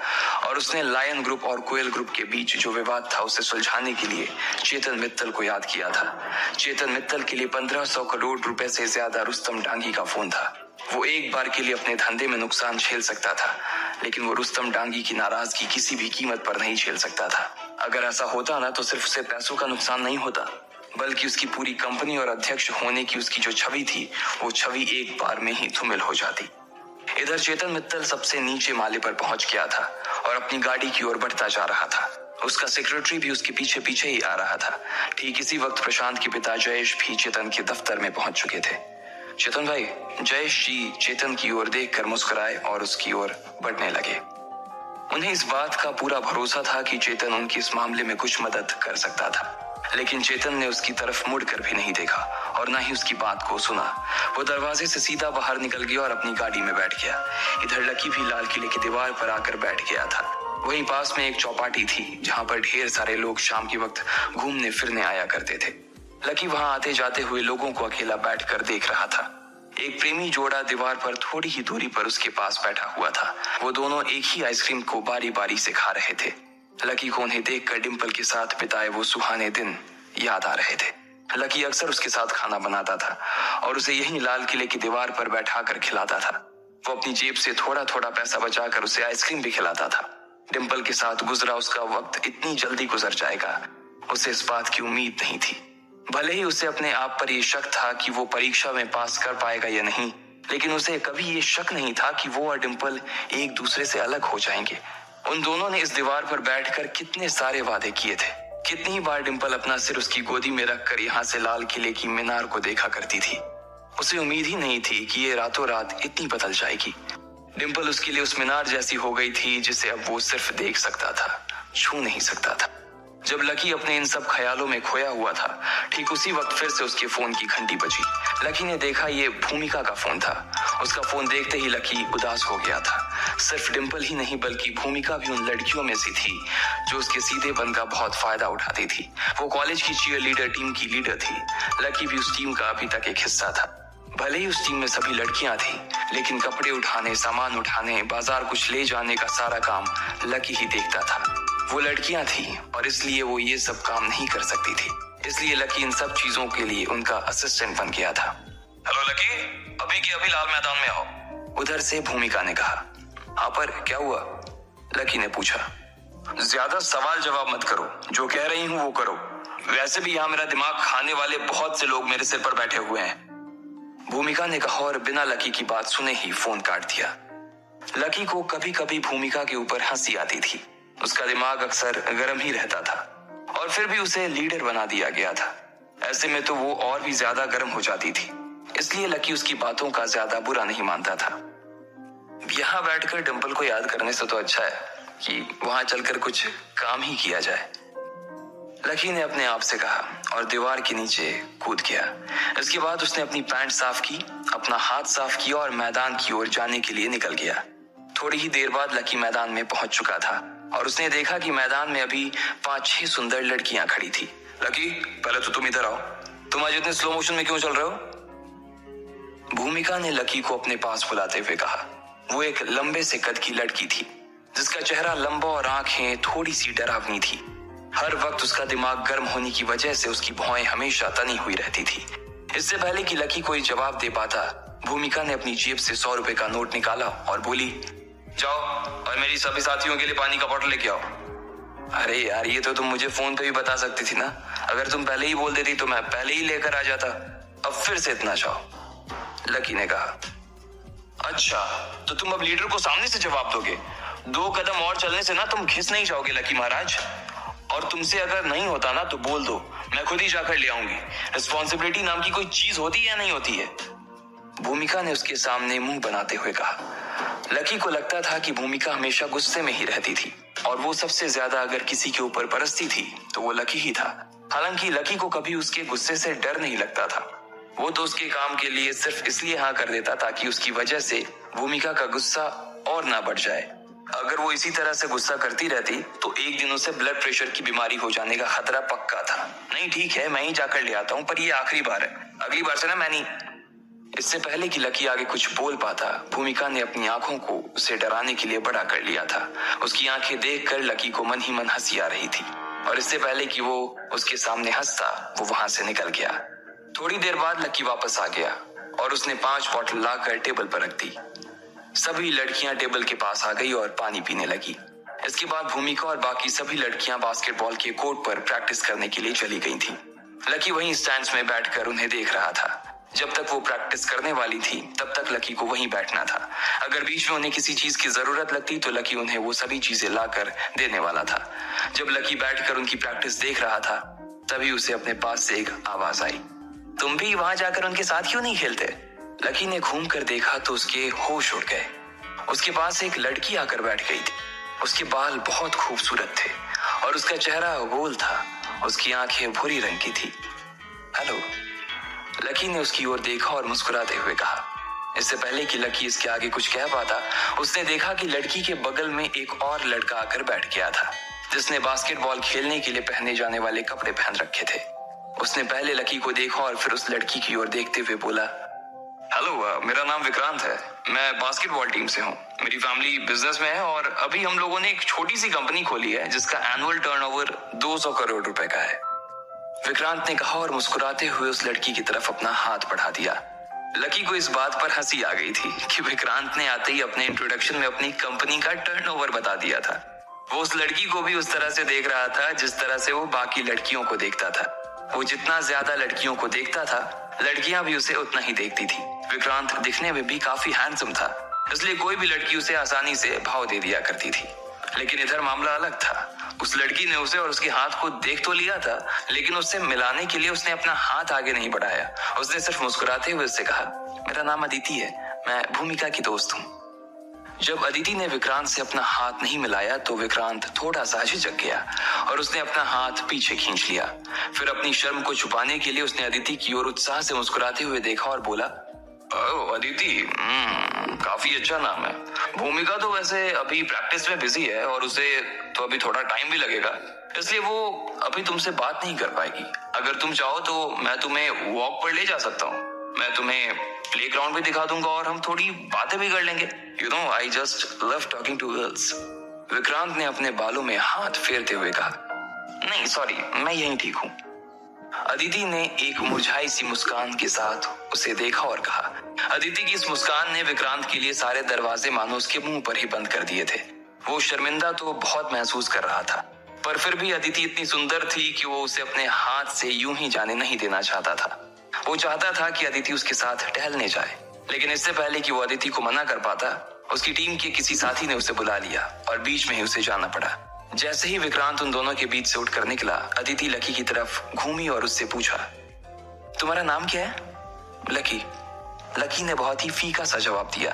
और उसने लायन ग्रुप और कोयल ग्रुप के बीच जो विवाद था उसे सुलझाने के लिए चेतन मित्तल को याद किया था। चेतन मित्तल के लिए 1500 करोड़ रुपए से ज्यादा रुस्तम डांगी का फोन था। वो एक बार के लिए अपने धंधे में नुकसान झेल सकता था, लेकिन वो रुस्तम डांगी की नाराजगी किसी भी कीमत पर नहीं झेल सकता था। अगर ऐसा होता ना तो सिर्फ उसे पैसों का नुकसान नहीं होता, बल्कि उसकी पूरी कंपनी और अध्यक्ष होने की उसकी जो छवि थी वो छवि एक बार में ही धूमिल हो जाती। इधर चेतन मित्तल सबसे नीचे माले पर पहुंच गया था और अपनी गाड़ी की ओर बढ़ता जा रहा था। उसका सेक्रेटरी भी उसके पीछे पीछे ही आ रहा था। ठीक इसी वक्त प्रशांत के पिता जयेश भी चेतन के दफ्तर में पहुंच चुके थे। चेतन भाई, जयेश जी चेतन की ओर देखकर मुस्कुराए और उसकी ओर बढ़ने लगे। उन्हें इस बात का पूरा भरोसा था कि चेतन उनकी इस मामले में कुछ मदद कर सकता था, लेकिन चेतन ने उसकी तरफ मुड़कर भी नहीं देखा और ना ही उसकी बात को सुना। वो दरवाजे से सीधा बाहर निकल गया और अपनी गाड़ी में बैठ गया। इधर लकी भी लाल किले की दीवार पर आकर बैठ गया था। वहीं पास में एक चौपाटी थी जहां पर ढेर सारे लोग शाम के वक्त घूमने फिरने आया करते थे। लकी वहां आते जाते हुए लोगों को अकेला बैठकर देख रहा था। एक प्रेमी जोड़ा दीवार पर थोड़ी ही दूरी पर उसके पास बैठा हुआ था। वो दोनों एक ही आइसक्रीम को बारी बारी से खा रहे थे। लकी को उन्हें देखकर डिंपल के साथ बिताए वो सुहाने दिन याद आ रहे थे। लकी अक्सर उसके साथ खाना बनाता था और उसे यहीं लाल किले की दीवार पर बैठा कर खिलाता था। वो अपनी जेब से थोड़ा थोड़ा पैसा बचाकर उसे आइसक्रीम भी खिलाता था। डिंपल के साथ गुजरा उसका वक्त इतनी जल्दी गुजर जाएगा, उसे इस बात की उम्मीद नहीं थी। भले ही उसे अपने आप पर यह शक था कि वो परीक्षा में पास कर पाएगा या नहीं, लेकिन उसे कभी ये शक नहीं था कि वो और डिंपल एक दूसरे से अलग हो जाएंगे। उन दोनों ने इस दीवार पर बैठकर कितने सारे वादे किए थे। कितनी ही बार डिंपल अपना सिर उसकी गोदी में रखकर यहाँ से लाल किले की मीनार को देखा करती थी। उसे उम्मीद ही नहीं थी कि ये रातों रात इतनी बदल जाएगी। डिंपल उसके लिए उस मीनार जैसी हो गई थी जिसे अब वो सिर्फ देख सकता था, छू नहीं सकता था। जब लकी अपने इन सब ख्यालों में खोया हुआ था, ठीक उसी वक्त फिर से उसके फोन की घंटी बजी। लकी ने देखा ये भूमिका का फोन था। उसका फोन देखते ही लकी उदास हो गया था। सिर्फ डिंपल ही नहीं बल्कि भूमिका भी उन लड़कियों में से थी जो उसके सीधेपन का बहुत फायदा उठाती थी। वो कॉलेज की चीयर लीडर टीम की लीडर थी। लकी भी उस टीम का अभी तक एक हिस्सा था। भले ही उस टीम में सभी लड़कियां थी, लेकिन कपड़े उठाने, सामान उठाने, बाजार कुछ ले जाने का सारा काम लकी ही देखता था। वो लड़कियां थी और इसलिए वो ये सब काम नहीं कर सकती थी। इसलिए लकी इन सब चीजों के लिए उनका असिस्टेंट बन गया था। हेलो लकी, अभी के अभी लाल मैदान में आओ, उधर से भूमिका ने कहा। हाँ, पर क्या हुआ? लकी ने पूछा। ज्यादा सवाल जवाब मत करो, जो कह रही हूँ वो करो। वैसे भी यहाँ मेरा दिमाग खाने वाले बहुत से लोग मेरे सिर पर बैठे हुए हैं, भूमिका ने कहा और बिना लकी की बात सुने ही फोन काट दिया। लकी को कभी कभी भूमिका के ऊपर हंसी आती थी। उसका दिमाग अक्सर गर्म ही रहता था और फिर भी उसे लीडर बना दिया गया था। ऐसे में तो वो और भी ज्यादा गर्म हो जाती थी। इसलिए लकी उसकी बातों का ज्यादा बुरा नहीं मानता था। यहाँ बैठकर डिंपल को याद करने से तो अच्छा है कि वहां चलकर कुछ काम ही किया जाए, लकी ने अपने आप से कहा और दीवार के नीचे कूद गया। इसके बाद उसने अपनी पैंट साफ की, अपना हाथ साफ किया और मैदान की ओर जाने के लिए निकल गया। थोड़ी ही देर बाद लकी मैदान में पहुंच चुका था और उसने देखा कि मैदान में अभी 5-6 सुंदर लड़कियां खड़ी थी। लकी, पहले तो तुम इधर आओ। तुम आज इतने स्लो मोशन में क्यों चल रहे हो? भूमिका ने लकी को अपने पास बुलाते हुए कहा। वो एक लंबे से कद की लड़की थी जिसका चेहरा लंबा और आंखें थोड़ी सी डरावनी थी। हर वक्त उसका दिमाग गर्म होने की वजह से उसकी भौहें हमेशा तनी हुई रहती थी। इससे पहले कि लकी कोई जवाब दे पाता, भूमिका ने अपनी जेब से 100 रुपए का नोट निकाला और बोली, जाओ और मेरी सभी साथियों के लिए पानी का बोतल लेके आओ। अरे यार, ये तो तुम मुझे फोन पे भी बता सकती थी ना। अगर तुम पहले ही बोल देती तो मैं पहले ही लेकर आ जाता। अब फिर से इतना चाहो, लकी ने कहा। अच्छा, तो तुम अब लीडर को सामने से जवाब दोगे? 2 कदम और चलने से ना तुम घिस नहीं जाओगे लकी महाराज। और तुमसे अगर नहीं होता ना तो बोल दो, मैं खुद ही जाकर ले आऊंगी। रिस्पॉन्सिबिलिटी नाम की कोई चीज होती है या नहीं होती है? भूमिका ने उसके सामने मुंह बनाते हुए कहा। लकी को लगता था कि भूमिका हमेशा गुस्से में ही रहती थी और वो सबसे ज्यादा अगर किसी के ऊपर बरसती थी तो वो लकी ही था। हालांकि लकी को कभी उसके गुस्से से डर नहीं लगता था। वो तो उसके काम के लिए सिर्फ इसलिए हाँ कर देता ताकि उसकी वजह से भूमिका का गुस्सा और ना बढ़ जाए। अगर वो इसी तरह से गुस्सा करती रहती तो एक दिन उसे ब्लड प्रेशर की बीमारी हो जाने का खतरा पक्का था। नहीं, ठीक है, मैं ही जाकर ले आता हूँ, पर ये आखिरी बार है, अगली बार से ना मैं नहीं। इससे पहले कि लकी आगे कुछ बोल पाता, भूमिका ने अपनी आंखों को उसे डराने के लिए बड़ा कर लिया था। उसकी आंखें देखकर लकी को मन ही मन हंसी आ रही थी और इससे पहले कि वो उसके सामने हंसता, वो वहां से निकल गया। थोड़ी देर बाद लकी वापस आ गया और उसने 5 बॉटल लाकर टेबल पर रख दी। सभी लड़कियां टेबल के पास आ गई और पानी पीने लगी। इसके बाद भूमिका और बाकी सभी लड़कियां बास्केटबॉल के कोर्ट पर प्रैक्टिस करने के लिए चली गई थी। लकी वहीं स्टैंड्स में बैठकर उन्हें देख रहा था। जब तक वो प्रैक्टिस करने वाली थी तब तक लकी को वहीं बैठना था। अगर बीच में उन्हें किसी चीज की जरूरत लगती तो लकी उन्हें वो सभी चीजें लाकर देने वाला था। जब लकी बैठकर उनकी प्रैक्टिस देख रहा था तभी उसे अपने पास से एक आवाज आई, तुम भी वहां जाकर उनके साथ क्यों नहीं खेलते? लकी ने घूम कर देखा तो उसके होश उड़ गए। उसके पास एक लड़की आकर बैठ गई थी। उसके बाल बहुत खूबसूरत थे और उसका चेहरा गोल था। उसकी आंखें भूरी रंग की थी। हेलो, लकी ने उसकी ओर देखा और मुस्कुराते हुए कहा। इससे पहले कि लकी इसके आगे कुछ कह पाता, उसने देखा कि लड़की के बगल में एक और लड़का आकर बैठ गया था, जिसने बास्केटबॉल खेलने के लिए पहने जाने वाले कपड़े पहन रखे थे। उसने पहले लकी को देखा और फिर उस लड़की की ओर देखते हुए बोला, हेलो, मेरा नाम विक्रांत है। मैं बास्केटबॉल टीम से हूँ। मेरी फैमिली बिजनेस में है और अभी हम लोगों ने एक छोटी सी कंपनी खोली है जिसका एनुअल टर्नओवर 200 करोड़ रुपए का है। विक्रांत ने कहा और मुस्कुराते हुए उस लड़की की तरफ अपना हाथ बढ़ा दिया। लकी को इस बात पर हंसी आ गई थी कि विक्रांत ने आते ही अपने इंट्रोडक्शन में अपनी कंपनी का टर्नओवर बता दिया था। वो उस लड़की को भी उस तरह से देख रहा था जिस तरह से वो बाकी लड़कियों को देखता था। वो जितना ज्यादा लड़कियों को देखता था, लड़कियां भी उसे उतना ही देखती थी। विक्रांत दिखने में भी काफी हैंडसम था, इसलिए कोई भी लड़की उसे आसानी से भाव दे दिया करती थी। लेकिन इधर मामला अलग था। उस लड़की ने उसे और उसके हाथ को देख तो लिया था, लेकिन उससे मिलाने के लिए उसने अपना हाथ आगे नहीं बढ़ाया। उसने सिर्फ मुस्कुराते हुए उससे कहा, मेरा नाम अदिति है, मैं भूमिका की दोस्त हूँ। जब अदिति ने विक्रांत से अपना हाथ नहीं मिलाया तो विक्रांत थोड़ा सा झिझक गया और उसने अपना हाथ पीछे खींच लिया। फिर अपनी शर्म को छुपाने के लिए उसने अदिति की ओर उत्साह से मुस्कुराते हुए देखा और बोला, ओह अदिति, काफी अच्छा नाम है। भूमिका तो वैसे अभी प्रैक्टिस में बिजी है और उसे तो अभी थोड़ा टाइम भी लगेगा, इसलिए वो अभी तुमसे बात नहीं कर पाएगी। अगर तुम चाहो तो मैं तुम्हें वॉक पर ले जा सकता हूँ। मैं तुम्हें प्लेग्राउंड भी दिखा दूंगा और हम थोड़ी बातें भी कर लेंगे। You know, I just love talking to girls. Vikrant ने अपने बालों में हाथ फेरते हुए कहा, नहीं सॉरी, मैं यहीं ठीक हूँ। अदिति ने एक मुरझाई सी मुस्कान के साथ उसे देखा और कहा। अदिति की इस मुस्कान ने विक्रांत के लिए सारे दरवाजे मानो उसके मुंह पर ही बंद कर दिए थे। वो शर्मिंदा तो बहुत महसूस कर रहा था, पर फिर भी अदिति इतनी सुंदर थी कि वो उसे अपने हाथ से यूं ही जाने नहीं देना चाहता था। वो चाहता था कि अदिति उसके साथ टहलने जाए, लेकिन इससे पहले कि वो अदिति को मना कर पाता, उसकी टीम के किसी साथी ने उसे बुला लिया और बीच में ही उसे जाना पड़ा। जैसे ही विक्रांत उन दोनों के बीच से उठकर निकला, अदिति लकी की तरफ घूमी और उससे पूछा, तुम्हारा नाम क्या है? लकी। लकी ने बहुत ही फीका सा जवाब दिया।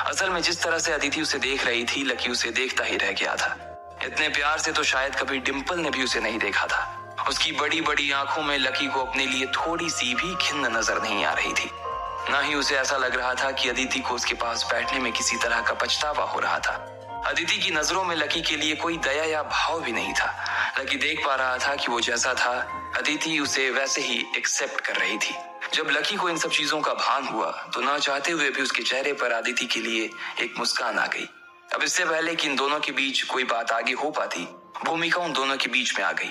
असल में जिस तरह से अदिति उसे देख रही थी, लकी उसे देखता ही रह गया था। इतने प्यार से तो शायद कभी डिम्पल ने भी उसे नहीं देखा था। उसकी बड़ी बड़ी आंखों में लकी को अपने लिए थोड़ी सी भी खिन्न नजर नहीं आ रही थी। ना ही उसे ऐसा लग रहा था कि अदिति को उसके पास बैठने में किसी तरह का पछतावा हो रहा था। अदिति की नजरों में लकी के लिए कोई दया या भाव भी नहीं था। लकी देख पा रहा था कि वो जैसा था, अदिति उसे वैसे ही एक्सेप्ट कर रही थी। जब लकी को इन सब चीजों का भान हुआ तो ना चाहते हुए भी उसके चेहरे पर अदिति के लिए एक मुस्कान आ गई। अब इससे पहले कि इन दोनों के बीच कोई बात आगे हो पाती, भूमिका उन दोनों के बीच में आ गई।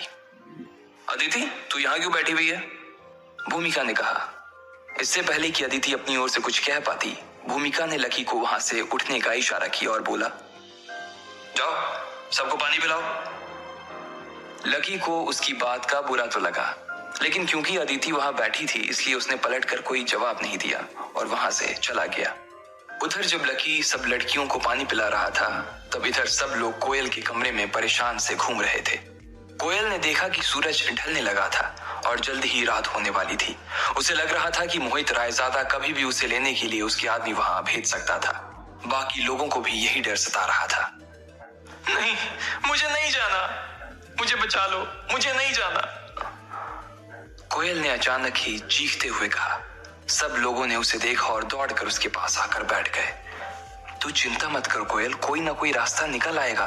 अदिति, तू यहाँ क्यों बैठी हुई है? भूमिका ने कहा। इससे पहले कि अदिति अपनी ओर से कुछ कह पाती, भूमिका ने लकी को वहां से उठने का इशारा किया और बोला, जाओ सबको पानी पिलाओ। लकी को उसकी बात का बुरा तो लगा, लेकिन क्योंकि अदिति वहां बैठी थी इसलिए उसने पलटकर कोई जवाब नहीं दिया और वहां से चला गया। उधर जब लकी सब लड़कियों को पानी पिला रहा था, तब इधर सब लोग कोयल के कमरे में परेशान से घूम रहे थे। कोयल ने देखा कि सूरज ढलने लगा था और जल्द ही रात होने वाली थी। उसे लग रहा था कि मोहित रायजादा कभी भी उसे लेने के लिए उसके आदमी वहां भेज सकता था। बाकी लोगों को भी यही डर सता रहा था। नहीं, मुझे नहीं जाना, मुझे बचा लो, मुझे नहीं जाना। कोयल ने अचानक ही चीखते हुए कहा। सब लोगों ने उसे देखा और दौड़कर उसके पास आकर बैठ गए। तू चिंता मत कर कोयल, कोई ना कोई रास्ता निकल आएगा,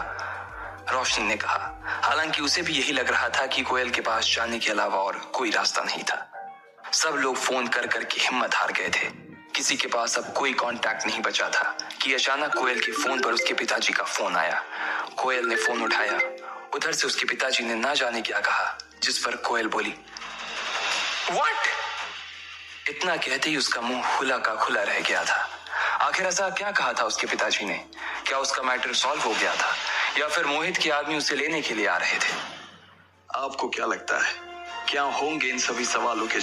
रोशनी ने कहा। हालांकि उसे भी यही लग रहा था कि कोयल के पास जाने के अलावा और कोई रास्ता नहीं था। सब लोग फोन कर करके हिम्मत हार गए थे। किसी के पास अब कोई कांटेक्ट नहीं बचा था कि अचानक कोयल के फोन पर उसके पिताजी का फोन आया। कोयल ने फोन उठाया। उधर से उसके पिताजी ने ना जाने क्या कहा, जिस पर कोयल बोली, व्हाट? इतना कहते ही उसका मुंह खुला का खुला रह गया था। आखिर ऐसा क्या कहा था उसके पिताजी ने? क्या उसका मैटर सॉल्व हो गया था या फिर मोहित के आदमी उसे लेने के लिए आ रहे थे? आपको क्या लगता है, क्या होंगे इन सभी सवालों के